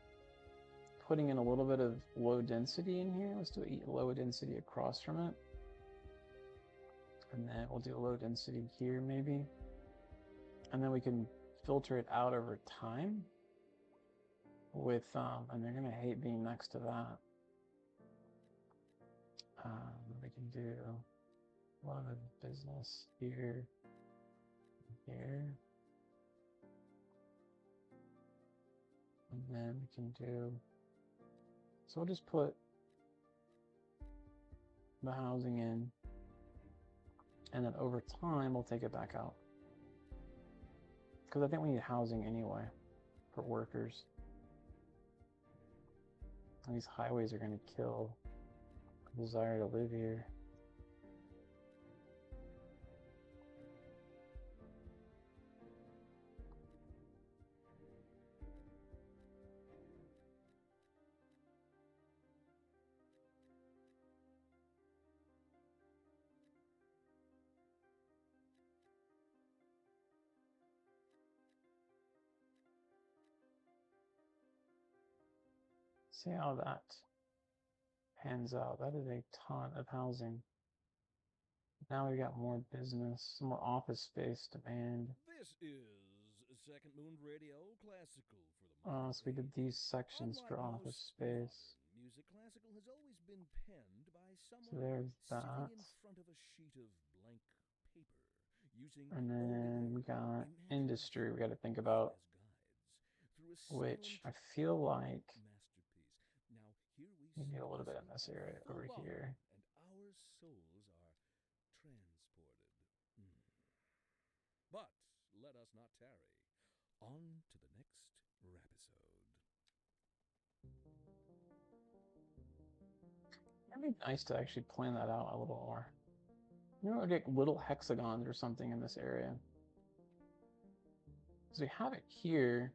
putting in a little bit of low density in here. Let's do low density across from it. And then we'll do low density here maybe. And then we can filter it out over time with, and they're gonna hate being next to that. We can do a lot of business here, here. And then we can do, so we'll just put the housing in, and then over time we'll take it back out. Because I think we need housing anyway for workers. And these highways are going to kill the desire to live here. See how that pans out. That is a ton of housing. Now we got more business, some more office space demand. This is Second Moon Radio Classical for the modern So we did age. these sections Unlike for office most space. modern music, classical has always been penned by So someone there's sitting that. in front of a sheet of blank paper, using And then we only got their industry we got to think imagination about, as guides through a which I silent feel like masterpiece. Now here we we need a little bit listen in this at area full over volume, here. and our souls are transported. But let us not tarry. On to the next rapisode. It'd be nice to actually plan that out a little more. You know, get little hexagons or something in this area. Because we have it here.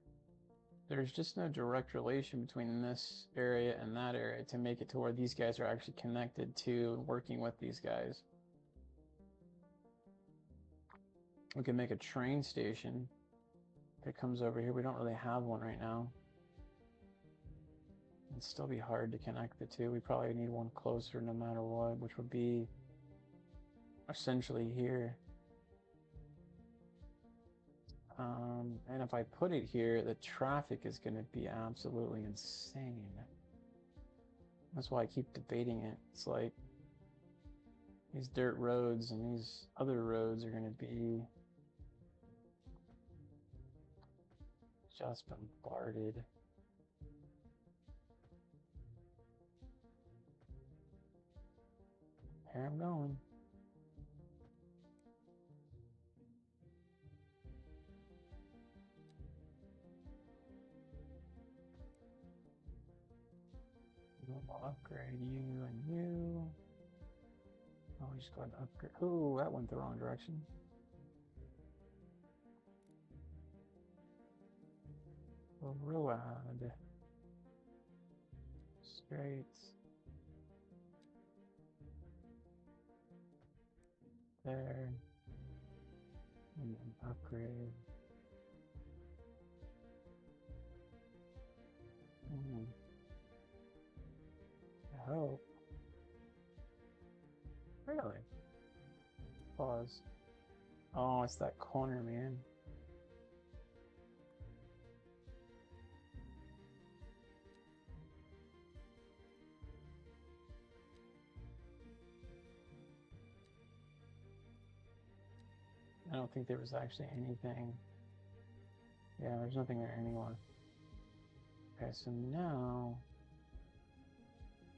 There's just no direct relation between this area and that area to make it to where these guys are actually connected to working with these guys. We can make a train station that comes over here. We don't really have one right now. It'd still be hard to connect the two. We probably need one closer no matter what, which would be essentially here. And if I put it here, the traffic is going to be absolutely insane. That's why I keep debating it. It's like these dirt roads and these other roads are going to be just bombarded. Here I'm going. I'll upgrade you and you. Oh, we just go ahead and upgrade. Ooh, that went the wrong direction. Ruad. Straight. There. And then upgrade. I hope. Really? Pause. Oh, it's that corner, man. I don't think there was actually anything. Yeah, there's nothing there anymore. Okay, so now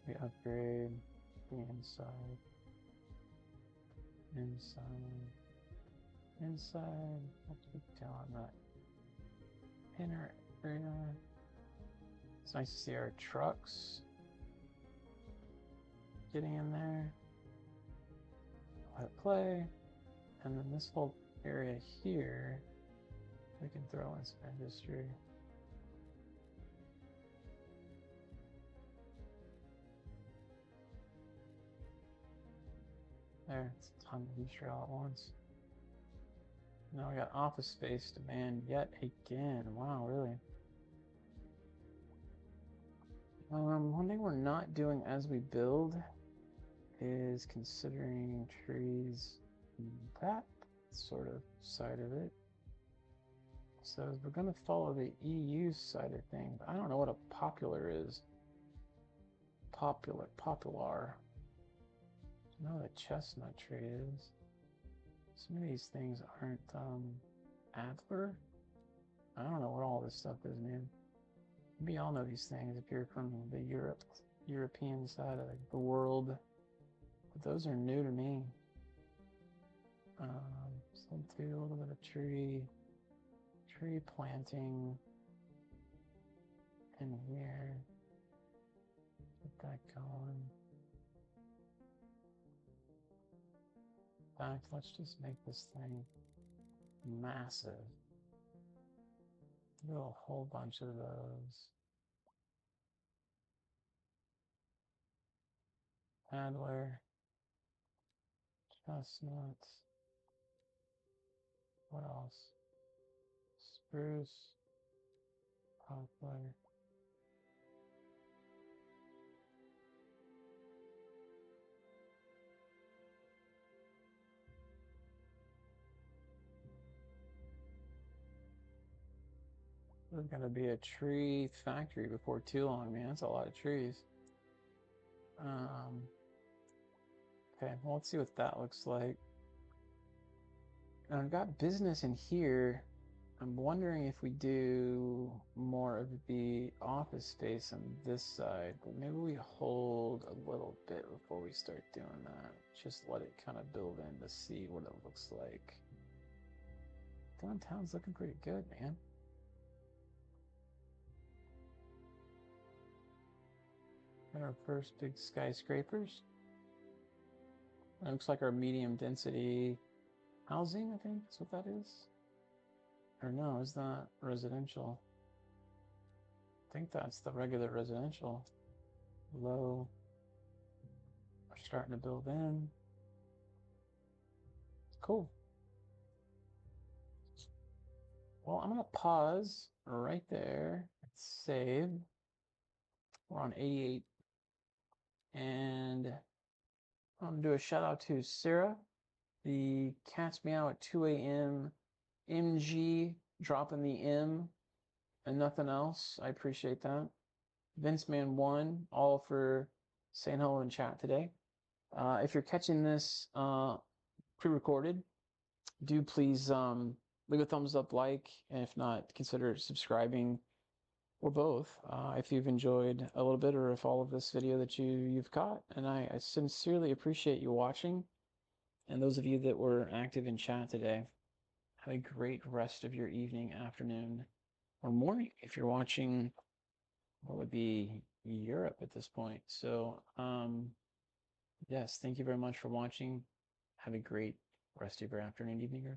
we upgrade the inside. Inside. What's we doing that inner area? It's nice to see our trucks getting in there. Let it play. And then this whole area here, we can throw in some industry. There, it's a ton of industry all at once. Now we got office space demand yet again. Wow, really? One thing we're not doing as we build is considering trees in that sort of side of it. So we're going to follow the EU side of things. I don't know what a popular is. Popular. I know what a chestnut tree is. Some of these things aren't Adler. I don't know what all this stuff is, man. We all know these things if you're from the European side of the world. But those are new to me. So let's do a little bit of tree planting in here. Get that going. In fact, let's just make this thing massive. Do a whole bunch of those. Adler, chestnuts. What else? Spruce, poplar. There's gonna be a tree factory before too long, man. That's a lot of trees. Okay, well, let's see what that looks like. And I've got business in here. I'm wondering if we do more of the office space on this side, but maybe we hold a little bit before we start doing that. Just let it kind of build in to see what it looks like. Downtown's looking pretty good, man. Got our first big skyscrapers. It looks like our medium density housing, I think that's what that is. Or no, is that residential? I think that's the regular residential. Low. We're starting to build in. Cool. Well, I'm gonna pause right there. Save. We're on 88. And I'm gonna do a shout out to Sarah, the Catch Meow at 2 a.m. MG, dropping the M and nothing else. I appreciate that. VinceMan1, all for saying hello in chat today. If you're catching this pre-recorded, do please leave a thumbs up, like, and if not, consider subscribing, or both, if you've enjoyed a little bit or if all of this video that you've caught. And I sincerely appreciate you watching. And those of you that were active in chat today, have a great rest of your evening, afternoon, or morning if you're watching what would be Europe at this point. So yes, thank you very much for watching. Have a great rest of your afternoon, evening, or